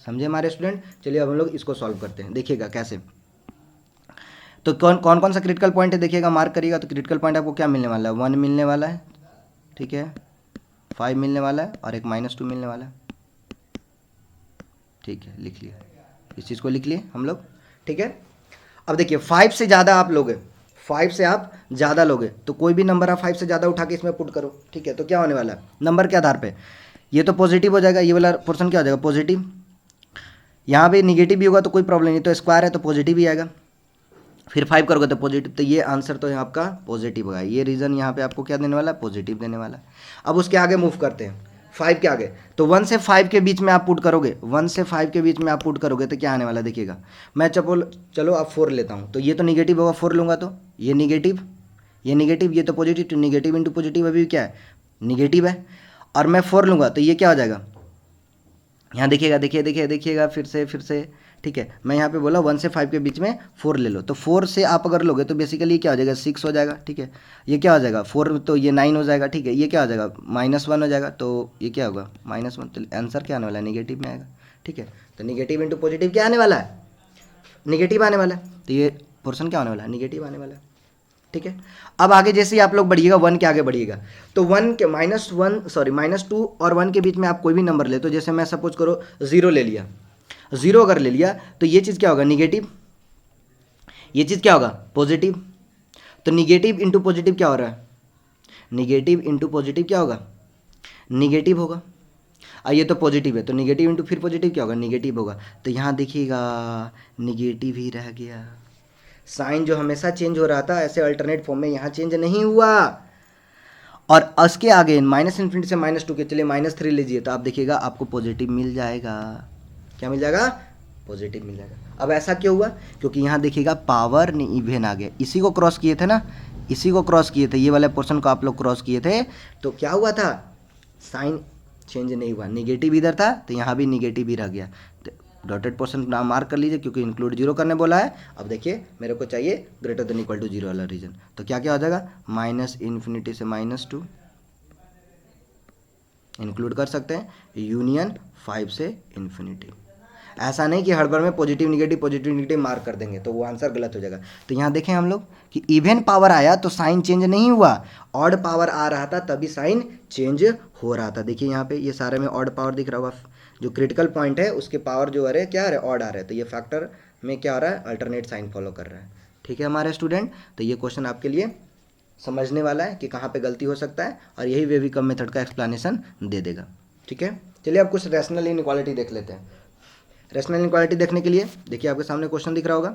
समझे हमारे स्टूडेंट। चलिए अब हम लोग इसको सॉल्व करते हैं, देखिएगा कैसे। तो कौन कौन कौन सा क्रिटिकल पॉइंट है देखिएगा, मार्क करिएगा। तो क्रिटिकल पॉइंट आपको क्या मिलने वाला है, 1 मिलने वाला है, ठीक है, 5 मिलने वाला है और एक -2 मिलने वाला है, ठीक है, लिख लिया, इस चीज़ को लिख लिए हम लोग, ठीक है। अब देखिए 5 से ज़्यादा आप लोगे, 5 से आप ज़्यादा लोगे तो कोई भी नंबर आप 5 से ज़्यादा उठा के इसमें पुट करो, ठीक है। तो क्या होने वाला है, नंबर के आधार पे ये तो पॉजिटिव हो जाएगा, ये वाला पोर्शन क्या हो जाएगा पॉजिटिव, यहाँ पे निगेटिव भी होगा तो कोई प्रॉब्लम नहीं, तो स्क्वायर है तो पॉजिटिव ही आएगा, फिर 5 करोगे तो पॉजिटिव, तो ये आंसर तो आपका पॉजिटिव होगा। ये रीज़न यहाँ पे आपको क्या देने वाला है, पॉजिटिव देने वाला है। अब उसके आगे मूव करते हैं, 5 के आगे, तो 1 से 5 के बीच में आप पुट करोगे, 1 से 5 के बीच में आप पुट करोगे तो क्या आने वाला है देखिएगा। मैं चलो आप 4 लेता हूँ, तो ये तो निगेटिव होगा, 4 लूँगा तो ये निगेटिव, ये तो पॉजिटिव, तो निगेटिव इंटू पॉजिटिव अभी क्या है, निगेटिव है। और मैं 4 लूँगा तो ये क्या हो जाएगा, यहाँ देखिएगा, देखिएगा फिर से, ठीक है। मैं यहाँ पे बोला 1 से 5 के बीच में 4 ले लो, तो 4 से आप अगर लोगे तो बेसिकली क्या हो जाएगा, 6 हो जाएगा, ठीक है। ये क्या हो जाएगा 4, तो ये 9 हो जाएगा, ठीक है। ये क्या हो जाएगा -1 हो जाएगा, तो ये क्या होगा -1, तो आंसर क्या आने वाला है, निगेटिव में आएगा, ठीक है। तो निगेटिव इंटू पॉजिटिव क्या आने वाला है, निगेटिव आने वाला है, तो ये पोर्शन क्या होने वाला है, निगेटिव आने वाला है, ठीक है। अब आगे जैसे ही आप लोग बढ़िएगा 1 के आगे बढ़िएगा, तो 1 के -2 और 1 के बीच में आप कोई भी नंबर ले, तो जैसे मैं सपोज करो 0 ले लिया, 0 अगर ले लिया तो ये चीज़ क्या होगा, निगेटिव, ये चीज़ क्या होगा पॉजिटिव, तो निगेटिव इंटू पॉजिटिव क्या हो रहा है, निगेटिव इंटू पॉजिटिव क्या होगा, निगेटिव होगा। ये तो पॉजिटिव है तो निगेटिव इंटू फिर पॉजिटिव क्या होगा, निगेटिव होगा। तो यहाँ देखिएगा निगेटिव ही रह गया, साइन जो हमेशा चेंज हो रहा था ऐसे अल्टरनेट फॉर्म में यहाँ चेंज नहीं हुआ। और उसके आगे -∞ से -2 के, चलिए -3 लीजिए, तो आप देखिएगा आपको पॉजिटिव मिल जाएगा, क्या मिल जाएगा, पॉजिटिव मिल जाएगा। अब ऐसा क्यों हुआ, क्योंकि यहाँ देखिएगा पावर इवन आ गया, इसी को क्रॉस किए थे ना, इसी को क्रॉस किए थे, ये वाले पोर्शन को आप लोग क्रॉस किए थे, तो क्या हुआ था, साइन चेंज नहीं हुआ, निगेटिव इधर था तो यहाँ भी निगेटिव ही रह गया। तो डॉटेड पोर्शन नाम मार्क कर लीजिए क्योंकि इंक्लूड 0 करने बोला है। अब देखिए मेरे को चाहिए > 0 वाला रीजन, तो क्या क्या हो जाएगा, -∞ से -2 इंक्लूड कर सकते हैं, यूनियन 5 से इन्फिनिटी। ऐसा नहीं कि हड़बड़ में पॉजिटिव निगेटिव मार्क कर देंगे तो वो आंसर गलत हो जाएगा। तो यहाँ देखें हम लोग कि इवन पावर आया तो साइन चेंज नहीं हुआ, ऑड पावर आ रहा था तभी साइन चेंज हो रहा था। देखिए यहाँ पे ये सारे में ऑड पावर दिख रहा होगा, जो क्रिटिकल पॉइंट है उसके पावर जो आ रहे हैं क्या आ रहे हैं, ऑड आ रहे हैं, तो ये फैक्टर में क्या आ रहा है, अल्टरनेट साइन फॉलो कर रहा है, ठीक है हमारे स्टूडेंट। तो ये क्वेश्चन आपके लिए समझने वाला है कि कहाँ पे गलती हो सकता है, और यही वेविकम मेथड का एक्सप्लेनेशन दे देगा, ठीक है। चलिए अब कुछ रैशनल इनइक्वालिटी देख लेते हैं। रैशनल इनइक्वालिटी देखने के लिए देखिए आपके सामने क्वेश्चन दिख रहा होगा,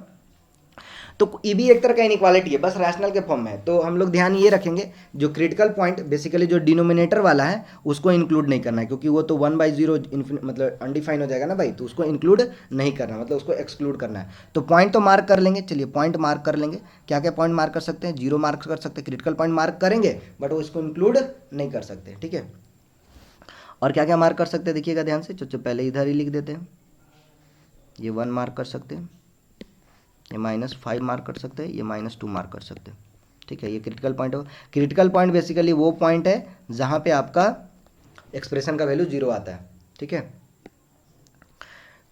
तो ये भी एक तरह का इनइक्वालिटी है, बस रैशनल के फॉर्म में है। तो हम लोग ध्यान ये रखेंगे जो क्रिटिकल पॉइंट बेसिकली जो डिनोमिनेटर वाला है उसको इंक्लूड नहीं करना है, क्योंकि वो तो 1/0 मतलब अनडिफाइन हो जाएगा ना भाई, तो उसको इंक्लूड नहीं करना, मतलब उसको एक्सक्लूड करना है। तो पॉइंट तो मार्क कर लेंगे, चलिए पॉइंट मार्क कर लेंगे। क्या क्या पॉइंट मार्क कर सकते हैं, 0 मार्क कर सकते हैं, क्रिटिकल पॉइंट मार्क करेंगे बट वो इसको इंक्लूड नहीं कर सकते, ठीक है। और क्या क्या मार्क कर सकते हैं देखिएगा ध्यान से, जो पहले इधर ही लिख देते हैं, ये 1 मार्क कर सकते हैं, ये -5 मार्क कर सकते हैं, ये -2 मार्क कर सकते हैं, ठीक है। ये क्रिटिकल पॉइंट हो, क्रिटिकल पॉइंट बेसिकली वो पॉइंट है जहाँ पे आपका एक्सप्रेशन का वैल्यू 0 आता है, ठीक है।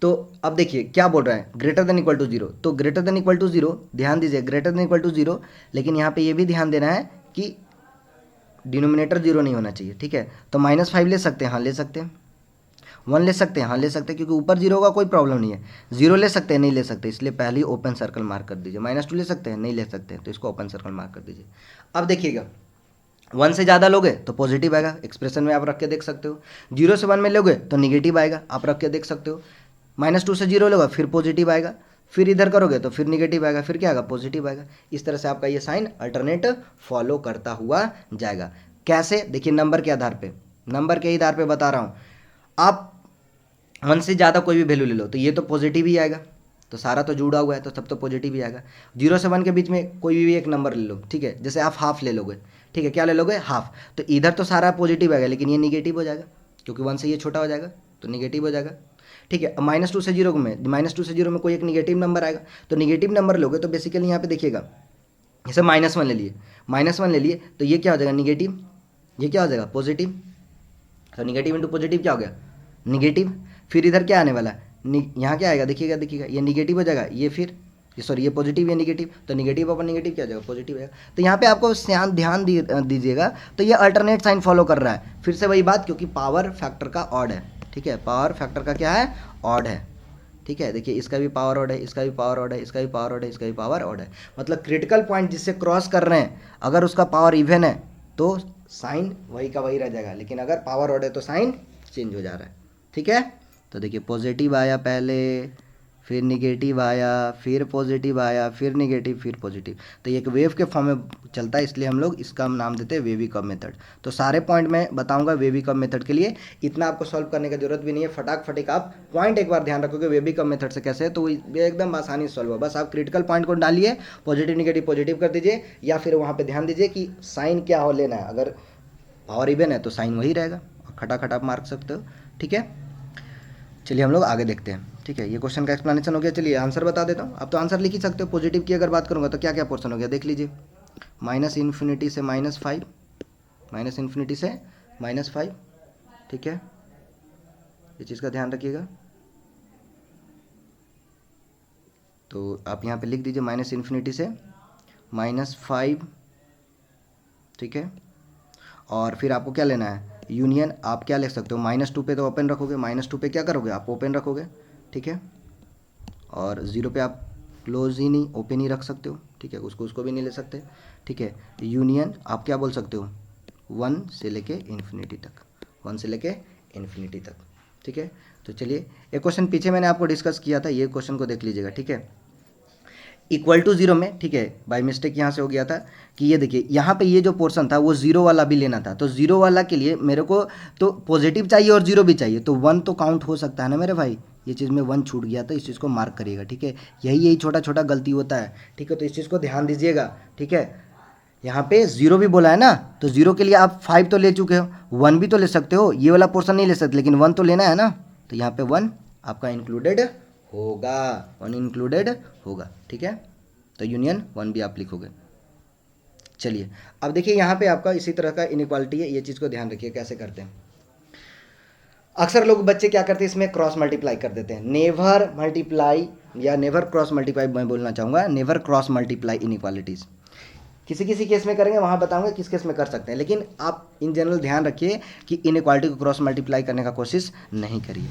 तो अब देखिए क्या बोल रहा है, > 0, तो > 0 ध्यान दीजिए, > 0, लेकिन यहाँ पे ये भी ध्यान देना है कि डिनोमिनेटर 0 नहीं होना चाहिए, ठीक है। तो -5 ले सकते हैं, हाँ ले सकते हैं, 1 ले सकते हैं, हाँ ले सकते हैं, क्योंकि ऊपर 0 का कोई प्रॉब्लम नहीं है। 0 ले सकते हैं, नहीं ले सकते, इसलिए पहले ही ओपन सर्कल मार्क कर दीजिए। -2 ले सकते हैं, नहीं ले सकते हैं, तो इसको ओपन सर्कल मार्क कर दीजिए। अब देखिएगा 1 से ज़्यादा लोगे तो पॉजिटिव आएगा, एक्सप्रेशन में आप रख के देख सकते हो। 0 से 1 में लोगे तो निगेटिव आएगा, आप रख के देख सकते हो। -2 से 0 लोगे फिर पॉजिटिव आएगा, फिर इधर करोगे तो फिर निगेटिव आएगा, फिर क्या आएगा, पॉजिटिव आएगा। इस तरह से आपका ये साइन अल्टरनेट फॉलो करता हुआ जाएगा। कैसे, देखिए नंबर के आधार पे, नंबर के आधार पे बता रहा हूँ। आप 1 से ज़्यादा कोई भी वैल्यू ले लो तो ये तो पॉजिटिव ही आएगा, तो सारा तो जुड़ा हुआ है तो सब तो पॉजिटिव ही आएगा। 0 से 1 के बीच में कोई भी एक नंबर ले लो, ठीक है, जैसे आप हाफ ले लोगे, ठीक है, क्या ले लोगे, हाफ, तो इधर तो सारा पॉजिटिव आएगा लेकिन ये निगेटिव हो जाएगा क्योंकि 1 से ये छोटा हो जाएगा तो निगेटिव हो जाएगा, ठीक है। -2 से 0 में कोई एक निगेटिव नंबर आएगा, तो निगेटिव नंबर लोगे तो बेसिकली यहाँ पे देखिएगा जैसे -1 ले लिए, -1 ले लिए तो ये क्या हो जाएगा निगेटिव, ये क्या हो जाएगा पॉजिटिव। तो निगेटिव इंटू पॉजिटिव क्या हो गया निगेटिव। फिर इधर क्या आने वाला यहाँ क्या आएगा, देखिएगा देखिएगा ये निगेटिव हो जाएगा, ये फिर सॉरी ये पॉजिटिव, ये निगेटिव, तो निगेटिव अपन निगेटिव क्या हो जाएगा पॉजिटिव आएगा। तो यहाँ पे आपको ध्यान दीजिएगा, तो ये अल्टरनेट साइन फॉलो कर रहा है। फिर से वही बात, क्योंकि पावर फैक्टर का ऑड है, ठीक है, पावर फैक्टर का क्या है ऑड है, ठीक है। देखिए इसका भी पावर ऑड है, इसका भी पावर ऑड है, इसका भी पावर ऑड है, इसका भी पावर ऑड है। मतलब क्रिटिकल पॉइंट जिससे क्रॉस कर रहे हैं अगर उसका पावर इवन है तो साइन वही का वही रह जाएगा, लेकिन अगर पावर ऑड है तो साइन चेंज हो जा रहा है, ठीक है। तो देखिए पॉजिटिव आया पहले, फिर निगेटिव आया, फिर पॉजिटिव आया, फिर निगेटिव, फिर पॉजिटिव। तो ये एक वेव के फॉर्म में चलता है, इसलिए हम लोग इसका नाम देते हैं वेवी कर्व मेथड। तो सारे पॉइंट मैं बताऊंगा वेवी कर्व मेथड के लिए, इतना आपको सॉल्व करने की जरूरत भी नहीं है। फटाक आप पॉइंट एक बार ध्यान रखोगे वेवी कर्व मेथड से कैसे है तो ये एकदम आसानी से सॉल्व होगा। बस आप क्रिटिकल पॉइंट को डालिए, पॉजिटिव निगेटिव पॉजिटिव कर दीजिए, या फिर वहाँ पर ध्यान दीजिए कि साइन क्या हो लेना है। अगर पावर इवन है तो साइन वही रहेगा, खटाखट आप मार्क सकते हो, ठीक है। चलिए हम लोग आगे देखते हैं, ठीक है। ये क्वेश्चन का एक्सप्लेनेशन हो गया। चलिए आंसर बता देता हूँ, आप तो आंसर लिख ही सकते हो। पॉजिटिव की अगर बात करूँगा तो क्या क्या पोर्शन हो गया देख लीजिए, -∞ से -5, -∞ से -5, ठीक है, ये चीज़ का ध्यान रखिएगा। तो आप यहाँ पे लिख दीजिए -∞ से -5, ठीक है। और फिर आपको क्या लेना है यूनियन, आप क्या लिख सकते हो -2 पे तो ओपन रखोगे, -2 पे क्या करोगे आप ओपन रखोगे, ठीक है। और 0 पे आप क्लोज ही नहीं ओपन ही रख सकते हो, ठीक है, उसको भी नहीं ले सकते, ठीक है। यूनियन आप क्या बोल सकते हो 1 से लेके इन्फिनिटी तक, 1 से लेके इन्फिनिटी तक, ठीक है। तो चलिए एक क्वेश्चन पीछे मैंने आपको डिस्कस किया था, ये क्वेश्चन को देख लीजिएगा, ठीक है। इक्वल टू 0 में, ठीक है, बाय मिस्टेक यहाँ से हो गया था कि ये देखिए यहाँ पे ये जो पोर्शन था वो 0 वाला भी लेना था। तो 0 वाला के लिए मेरे को तो पॉजिटिव चाहिए और 0 भी चाहिए, तो 1 तो काउंट हो सकता है ना मेरे भाई। ये चीज़ में 1 छूट गया, तो इस चीज़ को मार्क करिएगा, ठीक है। यही छोटा छोटा गलती होता है, ठीक है। तो इस चीज़ को ध्यान दीजिएगा, ठीक है। यहाँ पे 0 भी बोला है ना, तो 0 के लिए आप 5 तो ले चुके हो, 1 भी तो ले सकते हो, ये वाला पोर्शन नहीं ले सकते, लेकिन 1 तो लेना है ना। तो यहाँ पे 1 आपका इंक्लूडेड होगा, 1 इंक्लूडेड होगा, ठीक है। तो यूनियन 1 भी आप लिखोगे। चलिए अब देखिए यहाँ पे आपका इसी तरह का इनइक्वालिटी है, ये चीज़ को ध्यान रखिए कैसे करते हैं। अक्सर लोग बच्चे क्या करते हैं इसमें क्रॉस मल्टीप्लाई कर देते हैं। नेवर मल्टीप्लाई या नेवर क्रॉस मल्टीप्लाई, मैं बोलना चाहूँगा नेवर क्रॉस मल्टीप्लाई इनइक्वालिटीज़। किसी किसी केस में करेंगे, वहाँ बताऊंगा किस केस में कर सकते हैं, लेकिन आप इन जनरल ध्यान रखिए कि इनइक्वालिटी को क्रॉस मल्टीप्लाई करने का कोशिश नहीं करिए।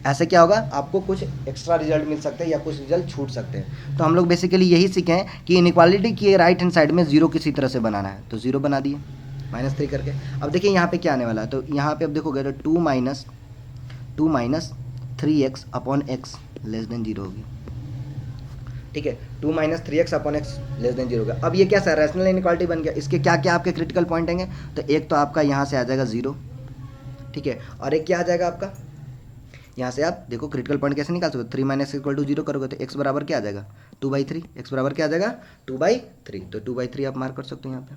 ऐसे क्या होगा आपको कुछ एक्स्ट्रा रिजल्ट मिल सकते हैं या कुछ रिजल्ट छूट सकते हैं। तो हम लोग बेसिकली यही सीखे हैं कि इनइक्वालिटी की राइट हैंड साइड में 0 किसी तरह से बनाना है, तो 0 बना दिए -3 करके। अब देखिए यहाँ पे क्या आने वाला है, तो यहाँ पे अब देखोगे तो 2 minus 3x upon x less then 0 होगी, ठीक है। 2 - 3x upon x less then 0 होगा। अब ये क्या रैशनल इनइक्वालिटी बन गया। इसके क्या क्या आपके क्रिटिकल पॉइंट आएंगे, तो एक तो आपका यहाँ से आ जाएगा 0, ठीक है, और एक क्या आ जाएगा आपका यहाँ से। आप देखो क्रिटिकल पॉइंट कैसे निकाल सकते हो, 3 - x = 0 करोगे तो x बराबर क्या आ जाएगा 2/3, x बराबर क्या आ जाएगा 2/3, तो 2/3 आप मार्क कर सकते हो यहाँ पे,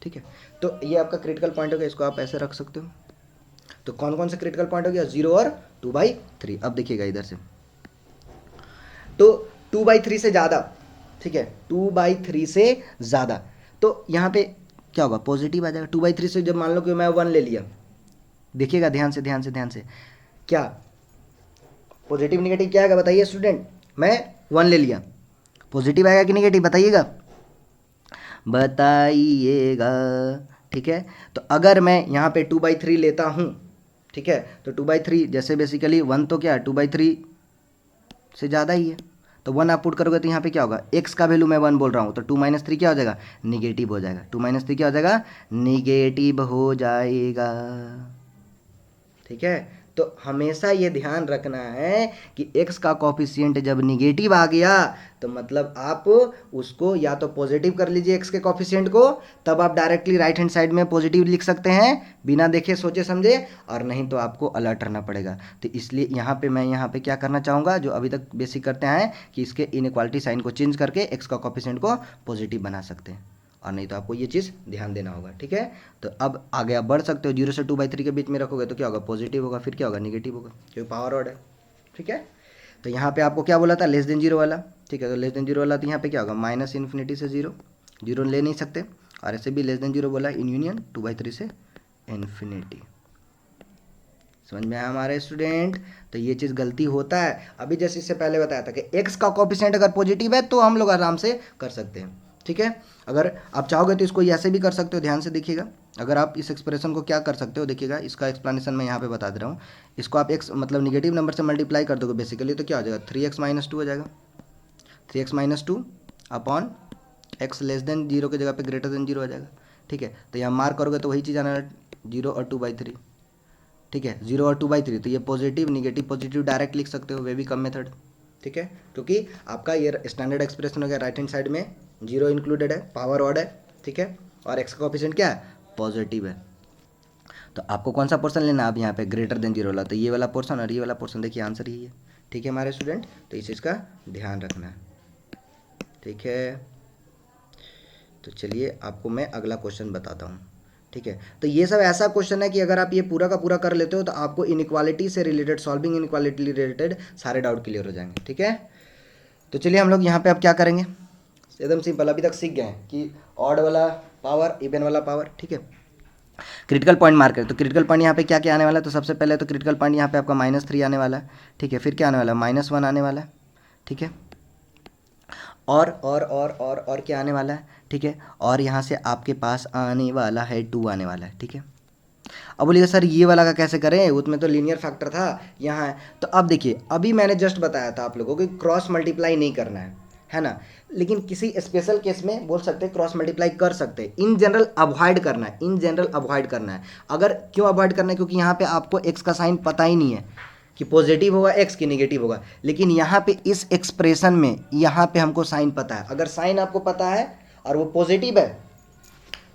ठीक है। तो ये आपका क्रिटिकल पॉइंट हो गया, इसको आप ऐसे रख सकते हो। तो कौन कौन से क्रिटिकल पॉइंट हो गया 0 और 2/3। अब देखिएगा इधर से, तो 2/3 से ज़्यादा, ठीक है, 2/3 से ज़्यादा, तो यहाँ पे क्या होगा पॉजिटिव आ जाएगा। 2/3 से जब मान लो कि मैं 1 ले लिया, देखिएगा ध्यान से क्या पॉजिटिव निगेटिव क्या आएगा बताइए स्टूडेंट। मैं 1 ले लिया, पॉजिटिव आएगा कि निगेटिव बताइएगा, ठीक है। तो अगर मैं यहाँ पे 2/3 लेता हूँ, ठीक है, तो 2/3 जैसे बेसिकली 1 तो क्या 2/3 से ज़्यादा ही है, तो 1 आप पुट करोगे तो यहाँ पे क्या होगा x का वैल्यू मैं 1 बोल रहा हूँ, तो 2 - 3 क्या हो जाएगा निगेटिव हो जाएगा, 2 - 3 क्या हो जाएगा निगेटिव हो जाएगा, ठीक है। तो हमेशा ये ध्यान रखना है कि x का कॉफिशिएंट जब निगेटिव आ गया तो मतलब आप उसको या तो पॉजिटिव कर लीजिए x के कॉफिशिएंट को, तब आप डायरेक्टली राइट हैंड साइड में पॉजिटिव लिख सकते हैं बिना देखे सोचे समझे, और नहीं तो आपको अलर्ट रहना पड़ेगा। तो इसलिए यहाँ पे मैं यहाँ पे क्या करना चाहूँगा जो अभी तक बेसिक करते हैं कि इसके इनइक्वालिटी साइन को चेंज करके x का कॉफिशिएंट को पॉजिटिव बना सकते हैं, और नहीं तो आपको ये चीज़ ध्यान देना होगा, ठीक है। तो अब आगे आप बढ़ सकते हो, 0 से 2/3 के बीच में रखोगे तो क्या होगा पॉजिटिव होगा, फिर क्या होगा निगेटिव होगा, क्योंकि पावर ऑड है, ठीक है। तो यहाँ पे आपको क्या बोला था लेस देन 0 वाला, ठीक है, तो लेस देन 0 वाला, तो यहाँ पे क्या होगा -∞ से 0, जीरो ले नहीं सकते, और ऐसे भी लेस देन जीरो बोला इन यूनियन 2/3 से इन्फिनिटी। समझ में आया हमारे स्टूडेंट? तो ये चीज़ गलती होता है। अभी जैसे इससे पहले बताया था कि एक्स का कोफिशिएंट अगर पॉजिटिव है तो हम लोग आराम से कर सकते हैं, ठीक है। अगर आप चाहोगे तो इसको ऐसे भी कर सकते हो, ध्यान से देखिएगा। अगर आप इस एक्सप्रेशन को क्या कर सकते हो देखिएगा, इसका एक्सप्लेनेशन मैं यहाँ पे बता दे रहा हूँ। इसको आप एक्स मतलब निगेटिव नंबर से मल्टीप्लाई कर दोगे बेसिकली, तो क्या हो जाएगा 3x - 2 हो जाएगा। 3x - 2 upon x less than zero की जगह पे ग्रेटर देन जीरो हो जाएगा, ठीक है। तो यहाँ मार्क करोगे तो वही चीज़ आना है 0 और 2/3, ठीक है। 0 और 2/3, तो ये पॉजिटिव निगेटिव पॉजिटिव डायरेक्ट लिख सकते हो, वे भी कम मेथड, ठीक है। क्योंकि आपका ये स्टैंडर्ड एक्सप्रेशन हो गया, राइट हैंड साइड में जीरो इंक्लूडेड है, पावर ऑड है, ठीक है, और एक्स का कोफिशिएंट क्या है, पॉजिटिव है। तो आपको कौन सा पोर्शन लेना है, आप यहाँ पे ग्रेटर देन जीरो वाला, तो ये वाला पोर्शन और ये वाला पोर्शन, देखिए आंसर यही है, ठीक है हमारे स्टूडेंट। तो इस चीज़ का ध्यान रखना है, ठीक है। तो चलिए आपको मैं अगला क्वेश्चन बताता हूँ, ठीक है। तो ये सब ऐसा क्वेश्चन है कि अगर आप ये पूरा का पूरा कर लेते हो तो आपको इनइक्वालिटी से रिलेटेड, सॉल्विंग इनइक्वालिटी रिलेटेड सारे डाउट क्लियर हो जाएंगे, ठीक है। तो चलिए हम लोग यहाँ पे अब क्या करेंगे, एकदम सिंपल, अभी तक सीख गए हैं कि ऑड वाला पावर, इवन वाला पावर, ठीक है। क्रिटिकल पॉइंट मार्क है, तो क्रिटिकल पॉइंट यहाँ पे क्या क्या आने वाला है, तो सबसे पहले तो क्रिटिकल पॉइंट यहाँ पे आपका -3 आने वाला है, ठीक है। फिर क्या आने वाला है, -1 आने वाला है, ठीक है। और क्या आने वाला है, ठीक है। और यहाँ से आपके पास आने वाला है 2 आने वाला है, ठीक है। अब बोलिएगा सर ये वाला का कैसे करें, उसमें तो लीनियर फैक्टर था, यहाँ है। तो अब देखिए, अभी मैंने जस्ट बताया था आप लोगों को कि क्रॉस मल्टीप्लाई नहीं करना है ना। लेकिन किसी स्पेशल केस में बोल सकते हैं क्रॉस मल्टीप्लाई कर सकते हैं, इन जनरल अवॉइड करना है, इन जनरल अवॉइड करना है। अगर क्यों अवॉइड करना है, क्योंकि यहाँ पे आपको एक्स का साइन पता ही नहीं है कि पॉजिटिव होगा एक्स की निगेटिव होगा, लेकिन यहाँ पे इस एक्सप्रेशन में यहाँ पे हमको साइन पता है। अगर साइन आपको पता है और वो पॉजिटिव है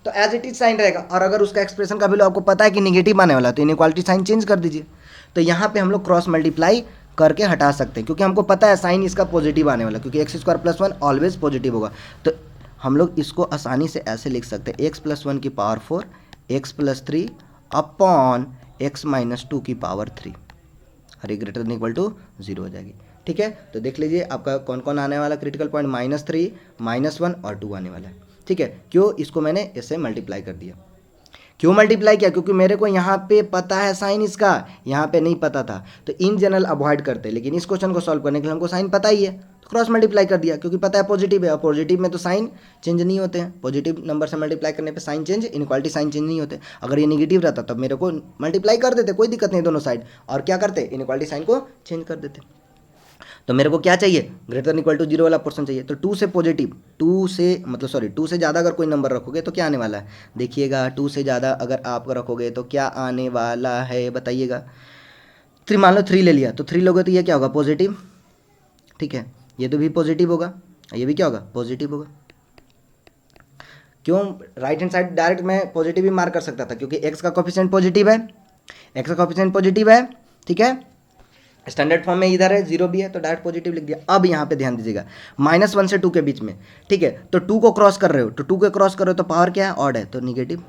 तो एज इट इज साइन रहेगा, और अगर उसका एक्सप्रेशन का वैल्यू आपको पता है कि निगेटिव आने वाला है तो इनइक्वालिटी साइन चेंज कर दीजिए। तो यहाँ पे हम लोग क्रॉस मल्टीप्लाई करके हटा सकते हैं, क्योंकि हमको पता है साइन इसका पॉजिटिव आने वाला, क्योंकि x² + 1 ऑलवेज पॉजिटिव होगा। तो हम लोग इसको आसानी से ऐसे लिख सकते हैं, x + 1 की पावर 4 x + 3 अपॉन x - 2 की पावर 3, और ये ग्रेटर देन इक्वल टू 0 हो जाएगी, ठीक है। तो देख लीजिए आपका कौन कौन आने वाला क्रिटिकल पॉइंट, -3 -1 और 2 आने वाला है, ठीक है। क्यों, इसको मैंने ऐसे मल्टीप्लाई कर दिया। क्यों मल्टीप्लाई किया, क्योंकि मेरे को यहाँ पे पता है साइन इसका, यहाँ पे नहीं पता था, तो इन जनरल अवॉइड करते, लेकिन इस क्वेश्चन को सॉल्व करने के लिए हमको साइन पता ही है, तो क्रॉस मल्टीप्लाई कर दिया, क्योंकि पता है पॉजिटिव है, और पॉजिटिव में तो साइन चेंज नहीं होते हैं, पॉजिटिव नंबर से मल्टीप्लाई करने पे sign change, inequality sign change नहीं होते। अगर ये निगेटिव रहता तब मेरे को मल्टीप्लाई कर देते, कोई दिक्कत नहीं दोनों साइड, और क्या करते, इनइक्वालिटी साइन को चेंज कर देते। तो मेरे को क्या चाहिए, ग्रेटर देन इक्वल टू 0 वाला पोर्शन चाहिए। तो 2 से पॉजिटिव, 2 से मतलब सॉरी 2 से ज़्यादा अगर कोई नंबर रखोगे तो क्या आने वाला है, देखिएगा 2 से ज़्यादा अगर आप रखोगे तो क्या आने वाला है बताइएगा। 3 मान लो 3 ले लिया, तो 3 लोगे तो ये क्या होगा, पॉजिटिव, ठीक है। ये तो भी पॉजिटिव होगा, ये भी क्या होगा, पॉजिटिव होगा। क्यों, राइट हैंड साइड डायरेक्ट मैं पॉजिटिव भी मार्क कर सकता था, क्योंकि एक्स का कोफिशिएंट पॉजिटिव है, एक्स का कोफिशिएंट पॉजिटिव है, ठीक है। स्टैंडर्ड फॉर्म में इधर है 0 भी है तो डायरेक्ट पॉजिटिव लिख दिया। अब यहाँ पे ध्यान दीजिएगा, -1 से 2 के बीच में, ठीक है। तो 2 को क्रॉस कर रहे हो, तो 2 को क्रॉस कर रहे हो तो पावर क्या है, ऑड है, तो निगेटिव।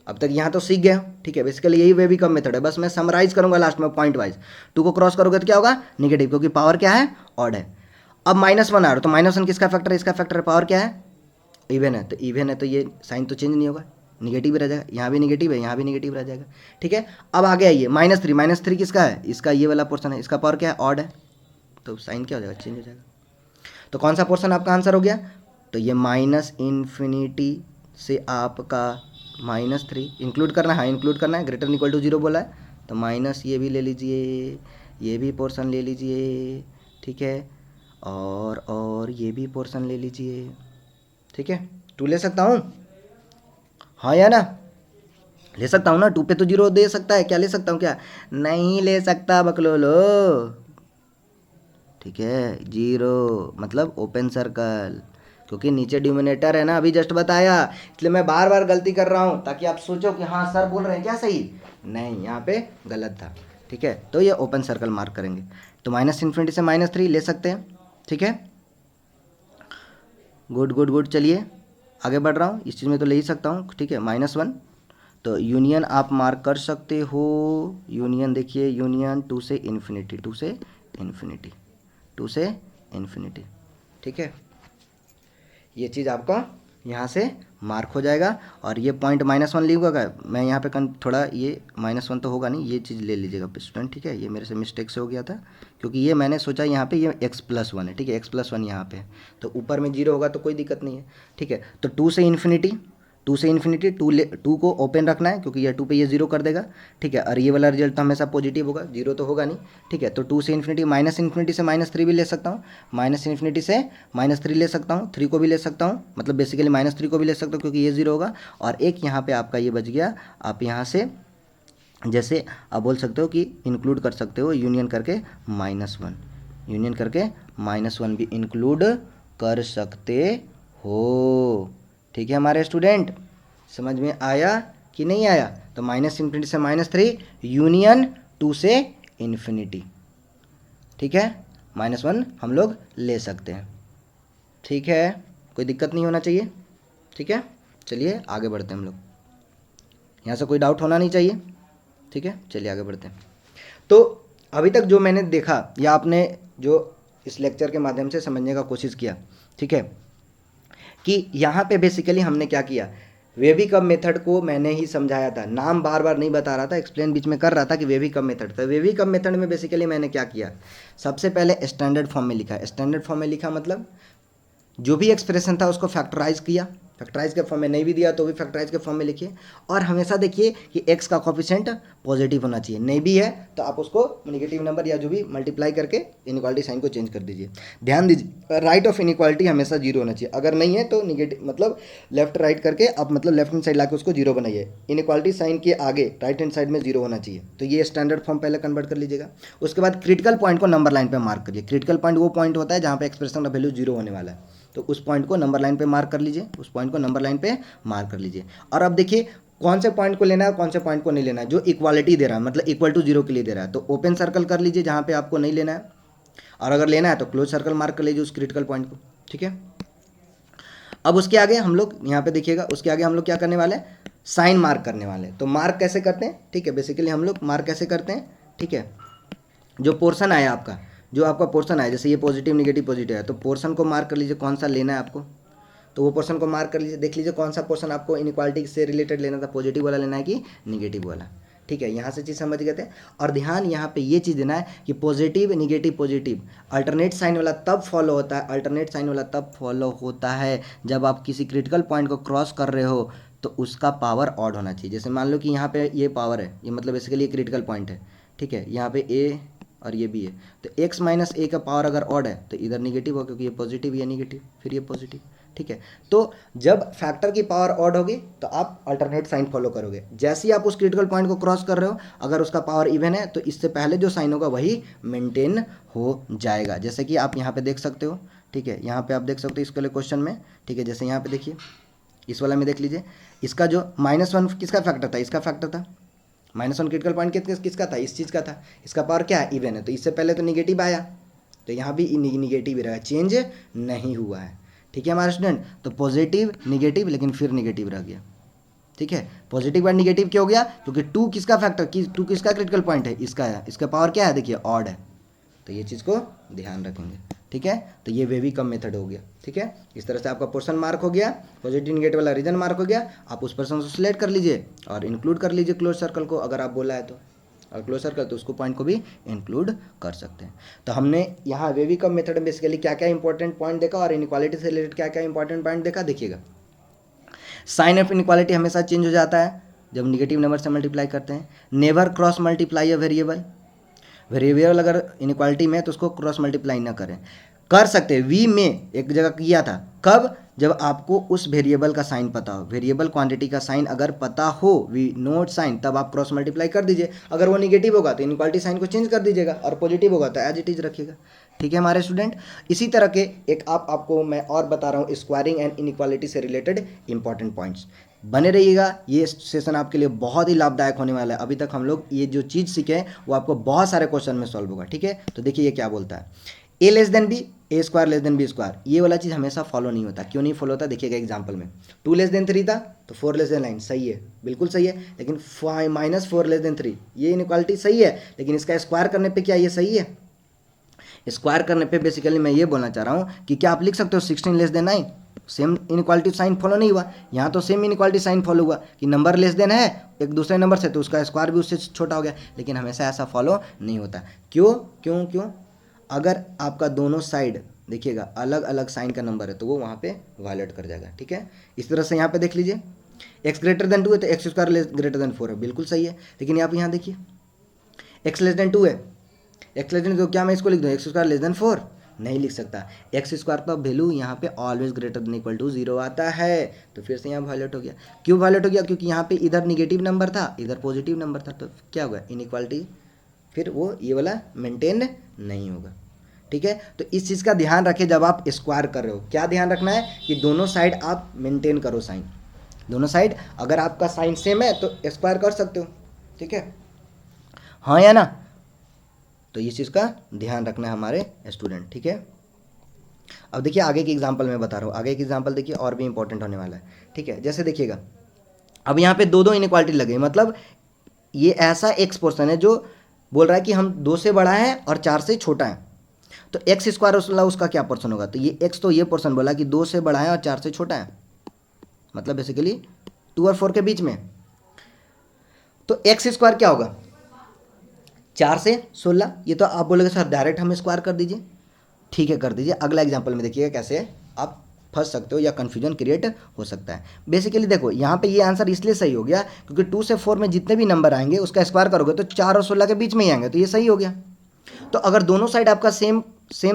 अब तक यहाँ तो सीख गए हो, ठीक है। बेसिकली यही वे भी कम मेथड है, बस मैं समराइज करूंगा लास्ट में पॉइंट वाइज। 2 को क्रॉस करोगे तो क्या होगा, निगेटिव, क्योंकि पावर क्या है, ऑड है। अब -1 आ रहा है, तो -1 किसका फैक्टर है, इसका फैक्टर है, पावर क्या है, इवन है, तो इवन है तो ये साइन तो चेंज नहीं होगा, निगेटिव रह जाएगा, यहाँ भी निगेटिव है, यहाँ भी निगेटिव रह जाएगा, ठीक है। अब आगे आइए, -3 किसका है, इसका ये वाला पोर्शन है, इसका पावर क्या है, ऑड है, तो साइन क्या हो जाएगा, चेंज हो जाएगा। तो कौन सा पोर्शन आपका आंसर हो गया, तो ये -∞ से आपका -3 इंक्लूड करना है, इंक्लूड करना है, ग्रेटर इक्वल टू 0 बोला है, तो माइनस ये भी ले लीजिए, ये भी पोर्शन ले लीजिए, ठीक है, और ये भी पोर्शन ले लीजिए, ठीक है। 2 ले सकता हूँ, हाँ या ना, ले सकता हूँ ना, 2 पे तो 0 दे सकता है, क्या ले सकता हूँ, क्या नहीं ले सकता, बकलोलो, ठीक है। 0 मतलब ओपन सर्कल, क्योंकि नीचे डिनोमिनेटर है ना, अभी जस्ट बताया, इसलिए मैं बार बार गलती कर रहा हूँ ताकि आप सोचो कि हाँ सर बोल रहे हैं क्या सही, नहीं यहाँ पे गलत था, ठीक है। तो ये ओपन सर्कल मार्क करेंगे, तो -∞ से -3 ले सकते हैं, ठीक है। गुड गुड गुड, चलिए आगे बढ़ रहा हूँ, इस चीज़ में तो ले ही सकता हूँ, ठीक है। -1 तो यूनियन आप मार्क कर सकते हो, यूनियन देखिए, यूनियन 2 से इन्फिनिटी, 2 से इन्फिनिटी, 2 से इन्फिनिटी, ठीक है। ये चीज़ आपका यहाँ से मार्क हो जाएगा। और ये पॉइंट -1 लिखूंगा, मैं यहाँ पे थोड़ा ये -1 तो होगा नहीं, ये चीज़ ले लीजिएगा स्टूडेंट, ठीक है। ये मेरे से मिस्टेक से हो गया था, क्योंकि ये मैंने सोचा यहाँ पे ये x+1 है, ठीक है, x+1 यहाँ पे है, तो ऊपर में 0 होगा तो कोई दिक्कत नहीं है, ठीक है। तो 2 से इन्फिनिटी 2 को ओपन रखना है, क्योंकि ये 2 पे ये 0 कर देगा, ठीक है। और ये वाला रिजल्ट तो हमेशा पॉजिटिव होगा, 0 तो होगा नहीं, ठीक है। तो 2 से इन्फिनिटी, -इन्फिनिटी से -3 भी ले सकता हूँ, -इन्फिनिटी से -3 ले सकता हूँ, 3 को भी ले सकता हूँ, मतलब बेसिकली -3 को भी ले सकता हूँ, क्योंकि ये 0 होगा। और एक यहाँ पे आपका ये बच गया, आप यहाँ से जैसे आप बोल सकते हो कि इंक्लूड कर सकते हो, यूनियन करके -1, यूनियन करके -1 भी इंक्लूड कर सकते हो, ठीक है हमारे स्टूडेंट। समझ में आया कि नहीं आया? तो -इन्फिनिटी से -3 यूनियन 2 से इन्फिनिटी, ठीक है, -1 हम लोग ले सकते हैं, ठीक है, कोई दिक्कत नहीं होना चाहिए, ठीक है। चलिए आगे बढ़ते हैं हम लोग, यहाँ से कोई डाउट होना नहीं चाहिए, ठीक है। चलिए आगे बढ़ते हैं। तो अभी तक जो मैंने देखा या आपने जो इस लेक्चर के माध्यम से समझने का कोशिश किया, ठीक है, कि यहाँ पे बेसिकली हमने क्या किया, वेविकम मेथड को मैंने ही समझाया था, नाम बार बार नहीं बता रहा था, एक्सप्लेन बीच में कर रहा था कि वेविकम मेथड। तो वेविकम मेथड में बेसिकली मैंने क्या किया, सबसे पहले स्टैंडर्ड फॉर्म में लिखा। स्टैंडर्ड फॉर्म में लिखा मतलब जो भी एक्सप्रेशन था उसको फैक्टराइज किया, फैक्टराइज के फॉर्म में नहीं भी दिया तो भी फैक्टराइज के फॉर्म में लिखिए। और हमेशा देखिए कि x का कोफिशिएंट पॉजिटिव होना चाहिए, नहीं भी है तो आप उसको नेगेटिव नंबर या जो भी मल्टीप्लाई करके इनइक्वालिटी साइन को चेंज कर दीजिए। ध्यान दीजिए, राइट ऑफ इनइक्वालिटी हमेशा 0 होना चाहिए, अगर नहीं है तो निगेटिव मतलब लेफ्ट राइट करके आप मतलब लेफ्ट हैंड साइड ला के उसको 0 बनाइए, इनइक्वालिटी साइन के आगे राइट हैंड साइड में 0 होना चाहिए। तो ये स्टैंडर्ड फॉर्म पहले कन्वर्ट कर लीजिएगा। उसके बाद क्रिटिकल पॉइंट को नंबर लाइन पर मार्क करिए। क्रिटिकल पॉइंट वो पॉइंट होता है जहाँ पे एक्सप्रेशन का वैल्यू 0 होने वाला है, तो उस पॉइंट को नंबर लाइन पे मार्क कर लीजिए, उस पॉइंट को नंबर लाइन पे मार्क कर लीजिए। और अब देखिए कौन से पॉइंट को लेना है, कौन से पॉइंट को नहीं लेना है। जो इक्वालिटी दे रहा है मतलब इक्वल टू 0 के लिए दे रहा है तो ओपन सर्कल कर लीजिए जहाँ पे आपको नहीं लेना है, और अगर लेना है तो क्लोज सर्कल मार्क कर लीजिए उस क्रिटिकल पॉइंट को, ठीक है। अब उसके आगे हम लोग यहाँ पे देखिएगा, उसके आगे हम लोग क्या करने वाले हैं, साइन मार्क करने वाले हैं। तो मार्क कैसे करते हैं, ठीक है, बेसिकली हम लोग मार्क कैसे करते हैं, ठीक है। जो पोर्शन आया आपका, जो आपका पोर्शन आया, जैसे ये पॉजिटिव नेगेटिव पॉजिटिव है तो पोर्शन को मार्क कर लीजिए कौन सा लेना है आपको, तो वो पोर्शन को मार्क कर लीजिए, देख लीजिए कौन सा पोर्शन आपको इनइक्वालिटी से रिलेटेड लेना था, पॉजिटिव वाला लेना है कि नेगेटिव वाला, ठीक है। यहाँ से चीज़ समझ गए थे। और ध्यान यहाँ पे ये चीज़ देना है कि positive negative positive alternate sign वाला तब फॉलो होता है, अल्टरनेट साइन वाला तब फॉलो होता है जब आप किसी क्रिटिकल पॉइंट को क्रॉस कर रहे हो तो उसका पावर ऑड होना चाहिए। जैसे मान लो कि यहाँ पे ये पावर है, ये मतलब बेसिकली ये क्रिटिकल पॉइंट है, ठीक है, यहाँ पे ए और ये भी है, तो x - a का पावर अगर ऑड है तो इधर निगेटिव हो, क्योंकि ये पॉजिटिव ये निगेटिव फिर ये पॉजिटिव, ठीक है। तो जब फैक्टर की पावर ऑड होगी तो आप अल्टरनेट साइन फॉलो करोगे। जैसे ही आप उस क्रिटिकल पॉइंट को क्रॉस कर रहे हो, अगर उसका पावर इवन है तो इससे पहले जो साइन होगा वही मेंटेन हो जाएगा, जैसे कि आप यहाँ पे देख सकते हो, ठीक है। यहाँ पे आप देख सकते हो इसके लिए क्वेश्चन में, ठीक है। जैसे यहाँ पे देखिए इस वाला में देख लीजिए, इसका जो -1 किसका फैक्टर था, इसका फैक्टर था। -1 क्रिटिकल पॉइंट किसका था, इस चीज़ का था। इसका पावर क्या है, इवन है, तो इससे पहले तो निगेटिव आया तो यहाँ भी निगेटिव ही रहेगा, चेंज नहीं हुआ है, ठीक है हमारे स्टूडेंट। तो पॉजिटिव निगेटिव लेकिन फिर निगेटिव रह गया, ठीक है। पॉजिटिव और निगेटिव क्या हो गया, क्योंकि 2 किसका फैक्टर 2 किसका क्रिटिकल पॉइंट है, इसका है, इसका पावर क्या है देखिए ऑड है, तो ये चीज़ को ध्यान रखेंगे, ठीक है। तो ये वेविकम मेथड हो गया, ठीक है। इस तरह से आपका पोर्शन मार्क हो गया, पॉजिटिव निगेटिव वाला रीजन मार्क हो गया, आप उस पर्सन को सिलेक्ट कर लीजिए और इंक्लूड कर लीजिए क्लोज सर्कल को, अगर आप बोला है तो, और क्लोज सर्कल तो उसको पॉइंट को भी इंक्लूड कर सकते हैं। तो हमने यहाँ वेविकम मेथड में बेसिकली क्या क्या इंपॉर्टेंट पॉइंट देखा और इनइक्वालिटी से रिलेटेड क्या क्या इंपॉर्टेंट पॉइंट देखा। देखिएगा साइन ऑफ इनइक्वालिटी हमेशा चेंज हो जाता है जब निगेटिव नंबर से मल्टीप्लाई करते हैं। Never cross multiply a variable, variable अगर इनइक्वालिटी में है तो उसको क्रॉस मल्टीप्लाई ना करें। कर सकते हैं, वी में एक जगह किया था, कब, जब आपको उस वेरिएबल का साइन पता हो, वेरिएबल क्वांटिटी का साइन अगर पता हो, वी नोट साइन, तब आप क्रॉस मल्टीप्लाई कर दीजिए। अगर वो निगेटिव होगा तो इनइक्वालिटी साइन को चेंज कर दीजिएगा, और पॉजिटिव होगा तो एज इट इज रखिएगा, ठीक है हमारे स्टूडेंट। इसी तरह के एक आपको मैं और बता रहा हूँ स्क्वायरिंग एंड इनइक्वालिटी से रिलेटेड इंपॉर्टेंट पॉइंट्स। बने रहिएगा, ये सेशन आपके लिए बहुत ही लाभदायक होने वाला है। अभी तक हम लोग ये जो चीज़ सीखे हैं वो आपको बहुत सारे क्वेश्चन में सॉल्व होगा, ठीक है। तो देखिए ये क्या बोलता है, a less than b, a square less than b square, ये वाला चीज़ हमेशा फॉलो नहीं होता। क्यों नहीं फॉलो होता, देखिएगा एग्जांपल में 2 लेस देन 3 था तो 4 लेस देन 9, सही है, बिल्कुल सही है, लेकिन -4 लेस देन 3 ये इनइक्वालिटी सही है, लेकिन इसका स्क्वायर करने पे क्या ये सही है। स्क्वायर करने पे बेसिकली मैं ये बोलना चाह रहा हूँ कि क्या आप लिख सकते हो 16 less than 9, same inequality sign follow नहीं हुआ। यहाँ तो सेम इनइक्वालिटी साइन फॉलो हुआ कि नंबर लेस देन है एक दूसरे नंबर से तो उसका स्क्वायर भी उससे छोटा हो गया, लेकिन हमेशा ऐसा फॉलो नहीं होता। क्यों क्यों क्यों? अगर आपका दोनों साइड देखिएगा अलग अलग साइन का नंबर है तो वो वहाँ पे वायलेट कर जाएगा। ठीक है, इस तरह से यहाँ पे देख लीजिए x ग्रेटर देन 2 है तो एक्स स्क्वायर ग्रेटर देन 4 है, बिल्कुल सही है। लेकिन आप यहाँ देखिए x लेस देन 2 है, x लेस देन तो क्या मैं इसको लिख दूँ एक्स स्क्वायर लेस देन 4? नहीं लिख सकता। एक्स स्क्वायर का वैल्यू यहाँ पे always greater than equal to 0 आता है, तो फिर से यहाँ वायलेट हो गया। क्यों वायलेट हो गया? क्योंकि यहाँ पे इधर निगेटिव नंबर था इधर पॉजिटिव नंबर था, तो क्या होगा इनइक्वालिटी, फिर वो ये वाला मेंटेन नहीं होगा। ठीक है, तो इस चीज़ का ध्यान रखें जब आप स्क्वायर कर रहे हो। क्या ध्यान रखना है कि दोनों साइड आप मेंटेन करो साइन, दोनों साइड अगर आपका साइन सेम है तो स्क्वायर कर सकते हो। ठीक है, हाँ या ना? तो इस चीज़ का ध्यान रखना है हमारे स्टूडेंट। ठीक है, अब देखिए आगे की एग्जांपल मैं बता रहा हूँ, आगे की एग्जांपल देखिए और भी इंपॉर्टेंट होने वाला है। ठीक है, जैसे देखिएगा अब यहाँ पे दो इनइक्वालिटी लगे, मतलब ये ऐसा एक्स पोर्शन है जो बोल रहा है कि हम 2 से बड़ा है और 4 से छोटा है, तो एक्स स्क्वायर उसका क्या पोर्शन होगा? तो ये एक्स तो ये पोर्शन बोला कि 2 से बड़ा है और 4 से छोटा है, मतलब बेसिकली 2 और 4 के बीच में। तो एक्स स्क्वायर क्या होगा? 4 से 16। ये तो आप बोलोगे सर डायरेक्ट हम स्क्वायर कर दीजिए, ठीक है कर दीजिए। अगला एग्जाम्पल में देखिएगा कैसे आप फंस सकते हो या कन्फ्यूजन क्रिएट हो सकता है। बेसिकली देखो यहाँ पे ये आंसर इसलिए सही हो गया क्योंकि 2 से 4 में जितने भी नंबर आएंगे उसका स्क्वायर करोगे तो 4 और 16 के बीच में ही आएंगे, तो ये सही हो गया। तो अगर दोनों साइड आपका सेम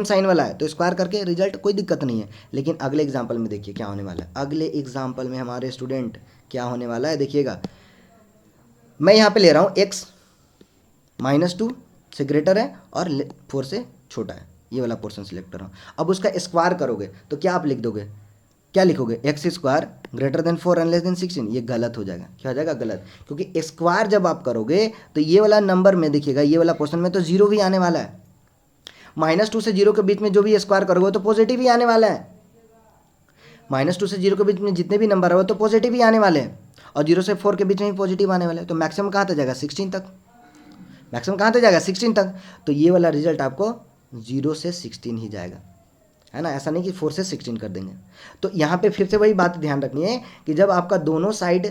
साइन वाला है तो स्क्वायर करके रिजल्ट कोई दिक्कत नहीं है। लेकिन अगले एग्जाम्पल में देखिए क्या होने वाला है। अगले एग्जाम्पल में हमारे स्टूडेंट क्या होने वाला है देखिएगा, मैं यहाँ पे ले रहा हूँ x -2 से ग्रेटर है और 4 से छोटा है, ये वाला पोर्शन सिलेक्ट कर रहा हूँ। अब उसका स्क्वायर करोगे तो क्या आप लिख दोगे, क्या लिखोगे? X square greater then 4 and less than 16। ये गलत हो जाएगा। क्या हो जाएगा? गलत, क्योंकि स्क्वायर जब आप करोगे तो ये वाला नंबर में देखिएगा ये वाला पोर्शन में तो 0 भी आने वाला है। -2 से 0 के बीच में जो भी स्क्वायर करोगे तो पॉजिटिव ही आने वाला है। -2 से 0 के बीच में जितने भी नंबर है वो तो पॉजिटिव ही आने वाले हैं, और 0 से 4 के बीच में भी पॉजिटिव आने वाले हैं। तो मैक्सिमम कहाँ तक जाएगा? 16 तक। मैक्सिमम कहाँ तक जाएगा? 16 तक। तो ये वाला रिजल्ट आपको 0 से 16 ही जाएगा, है ना, ऐसा नहीं कि 4 से 16 कर देंगे। तो यहाँ पे फिर से वही बात ध्यान रखनी है कि जब आपका दोनों साइड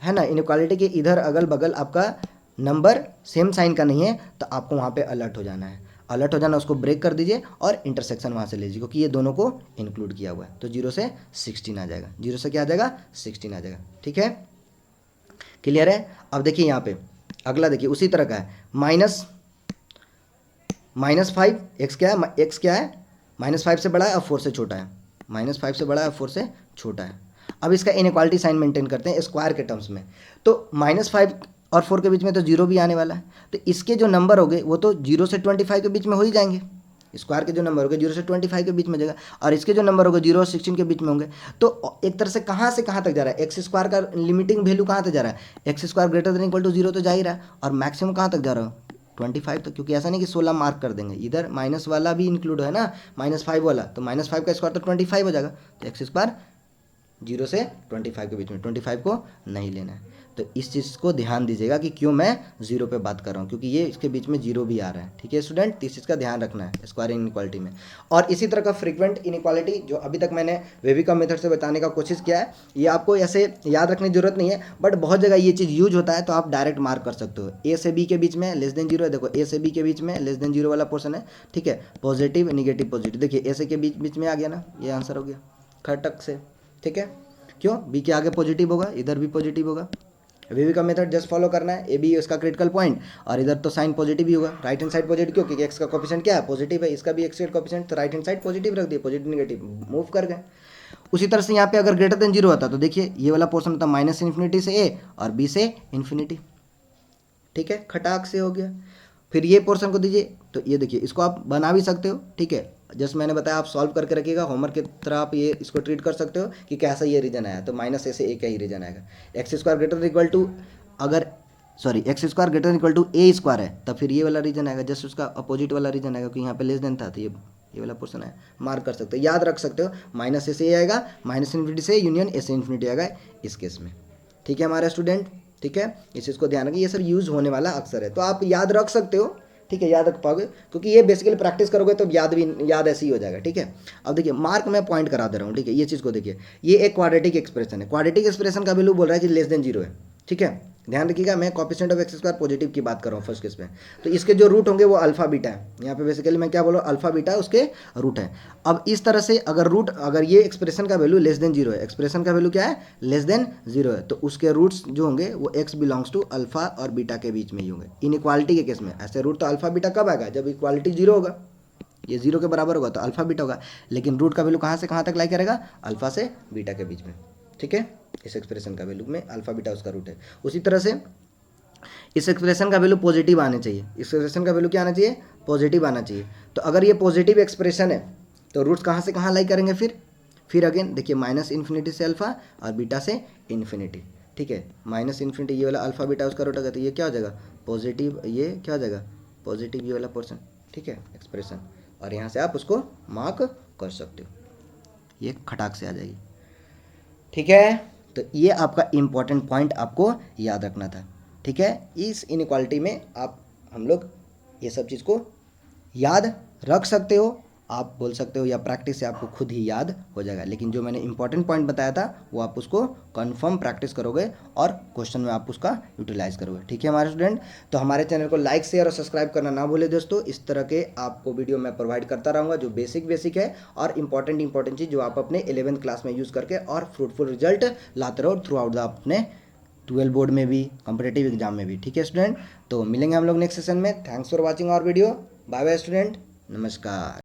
है ना इनइक्वालिटी के इधर अगल बगल आपका नंबर सेम साइन का नहीं है तो आपको वहाँ पे अलर्ट हो जाना है। अलर्ट हो जाना, उसको ब्रेक कर दीजिए और इंटरसेक्शन वहाँ से लीजिए, क्योंकि ये दोनों को इंक्लूड किया हुआ है। तो 0 से 16 आ जाएगा, 0 से क्या आ जाएगा? 16 आ जाएगा। ठीक है, क्लियर है? अब देखिए यहाँ पे अगला देखिए उसी तरह का है, -5 एक्स क्या है? एक्स क्या है? -5 से बड़ा है और 4 से छोटा है। -5 से बड़ा है और 4 से छोटा है। अब इसका इनइक्वालिटी साइन मेंटेन करते हैं स्क्वायर के टर्म्स में। तो -5 और 4 के बीच में तो 0 भी आने वाला है, तो इसके जो नंबर हो गए वो तो 0 से 25 के बीच में हो ही जाएंगे। स्क्वायर के जो नंबर हो गए 0 से 25 के बीच में जाएगा, और इसके जो नंबर हो गए 0 और 16 के बीच में होंगे। तो एक तरह से कहाँ तक जा रहा है? एक्स स्क्वायर का लिमिटिंग वैल्यू कहाँ तक जा रहा है? X square greater than equal to 0 तो जा ही रहा है, और मैक्सिमम कहाँ तक जा रहा है? 25 तक, क्योंकि ऐसा नहीं कि 16 मार्क कर देंगे, इधर माइनस वाला भी इंक्लूड है ना, -5 वाला, तो -5 का स्क्वायर तो 25 हो जाएगा। तो एक्स स्क्वायर 0 से 25 के बीच में, 25 को नहीं लेना है। तो इस चीज़ को ध्यान दीजिएगा कि क्यों मैं 0 पे बात कर रहा हूँ, क्योंकि ये इसके बीच में 0 भी आ रहा है। ठीक है स्टूडेंट, इस चीज़ का ध्यान रखना है स्क्वायर इनइक्वालिटी में। और इसी तरह का फ्रीक्वेंट इनइक्वालिटी जो अभी तक मैंने वेविका मेथड से बताने का कोशिश किया है, ये आपको ऐसे याद रखने की जरूरत नहीं है, बट बहुत जगह ये चीज़ यूज होता है, तो आप डायरेक्ट मार्क कर सकते हो। ए से बी के बीच में लेस देन 0 है, देखो ए से बी के बीच में लेस देन 0 वाला पोर्शन है। ठीक है, पॉजिटिव निगेटिव पॉजिटिव, देखिए ए से के बीच में आ गया ना, ये आंसर हो गया खटक से। ठीक है, क्यों? बी के आगे पॉजिटिव होगा, इधर भी पॉजिटिव होगा। वी का मेथड जस्ट फॉलो करना है, ए बी उसका क्रिटिकल पॉइंट, और इधर तो साइन पॉजिटिव ही होगा, राइट हैंड साइड पॉजिटिव, क्यों? क्योंकि एक्स का कोफिशिएंट क्या है? पॉजिटिव है, इसका भी एक्स का कोफिशिएंट, तो राइट हैंड साइड पॉजिटिव रख दिए, पॉजिटिव निगेटिव मूव कर गए। उसी तरह से यहाँ पे अगर ग्रेटर देन 0 होता तो देखिए ये वाला पोर्शन होता -∞ से ए और बी से इन्फिनिटी। ठीक है, खटाक से हो गया। फिर ये पोर्शन को दीजिए, तो ये देखिए इसको आप बना भी सकते हो। ठीक है, जस्ट मैंने बताया आप सॉल्व करके रखिएगा, होमवर्क की तरह आप ये इसको ट्रीट कर सकते हो कि कैसा ये रीजन आया। तो -a से a का ही रीजन आएगा। X square greater equal to x square greater equal to a square है, तब फिर ये वाला रीजन आएगा, जस्ट उसका अपोजिट वाला रीजन आएगा, क्योंकि यहाँ पे लेस देन था, तो ये वाला पोर्शन है, मार्क कर सकते हो, याद रख सकते हो। -a से a आएगा, -∞ से यूनियन a से इन्फिनिटी आएगा इस केस में। ठीक है हमारे स्टूडेंट, ठीक है, इस चीज़ को ध्यान रखिए, ये सब यूज़ होने वाला अक्सर है, तो आप याद रख सकते हो, ठीक है, याद रख पाओगे, क्योंकि ये बेसिकली प्रैक्टिस करोगे तो याद ऐसे ही हो जाएगा। ठीक है, अब देखिए मार्क मैं पॉइंट करा दे रहा हूँ। ठीक है, ये चीज़ को देखिए, ये एक क्वाड्रेटिक एक्सप्रेशन है। क्वाड्रेटिक एक्सप्रेशन का वैल्यू बोल रहा है कि लेस देन 0 है। ठीक है, ध्यान रखिएगा, मैं coefficient of x square positive की बात कर रहा हूँ फर्स्ट केस में। तो इसके जो रूट होंगे वो अल्फा बीटा है। यहाँ पे बेसिकली मैं क्या बोल रहा हूँ, अल्फा बीटा उसके रूट है। अब इस तरह से अगर ये एक्सप्रेशन का वैल्यू लेस देन 0 है, एक्सप्रेशन का वैल्यू क्या है, लेस देन 0 है, तो उसके रूट्स जो होंगे वो एक्स बिलोंग्स टू अल्फा और बीटा के बीच में ही होंगे। इनइक्वालिटी के केस में ऐसे रूट तो अल्फा बीटा कब आएगा, जब इक्वालिटी 0 होगा, ये 0 के बराबर होगा तो अल्फा बीटा होगा, लेकिन रूट का वैल्यू कहाँ से कहाँ तक लाई करेगा, अल्फा से बीटा के बीच में। ठीक है, इस एक्सप्रेशन का वैल्यू में अल्फा बीटा उसका रूट है। उसी तरह से इस एक्सप्रेशन का वैल्यू पॉजिटिव आना चाहिए, इस एक्सप्रेशन का वैल्यू क्या आना चाहिए, पॉजिटिव आना चाहिए। तो अगर ये पॉजिटिव एक्सप्रेशन है तो रूट्स कहाँ से कहाँ लाई करेंगे, फिर अगेन देखिए माइनस इन्फिनिटी से अल्फा और बीटा से इन्फिनिटी। ठीक है, माइनस इन्फिनिटी ये वाला अल्फा बीटा उसका रूट होगा, तो ये क्या हो जाएगा पॉजिटिव, ये क्या हो जाएगा पॉजिटिव ये वाला पोर्शन। ठीक है, एक्सप्रेशन, और यहाँ से आप उसको मार्क कर सकते हो, ये खटाक से आ जाएगी। ठीक है, तो ये आपका इंपॉर्टेंट पॉइंट आपको याद रखना था। ठीक है, इस इनइक्वालिटी में हम लोग ये सब चीज़ को याद रख सकते हो, आप बोल सकते हो या प्रैक्टिस से आपको खुद ही याद हो जाएगा। लेकिन जो मैंने इंपॉर्टेंट पॉइंट बताया था वो आप उसको कंफर्म प्रैक्टिस करोगे और क्वेश्चन में आप उसका यूटिलाइज करोगे। ठीक है हमारे स्टूडेंट, तो हमारे चैनल को लाइक शेयर और सब्सक्राइब करना ना भूले दोस्तों। इस तरह के आपको वीडियो मैं प्रोवाइड करता रहूँगा जो बेसिक है और इंपॉर्टेंट चीज़ जो आप अपने 11th क्लास में यूज़ करके और फ्रूटफुल रिजल्ट लाते रहो थ्रू आउट द अपने 12 बोर्ड में भी, कॉम्पिटेटिव एग्जाम में भी। ठीक है स्टूडेंट, तो मिलेंगे हम लोग नेक्स्ट सेशन में। Thanks for watching our video. Bye bye student, नमस्कार।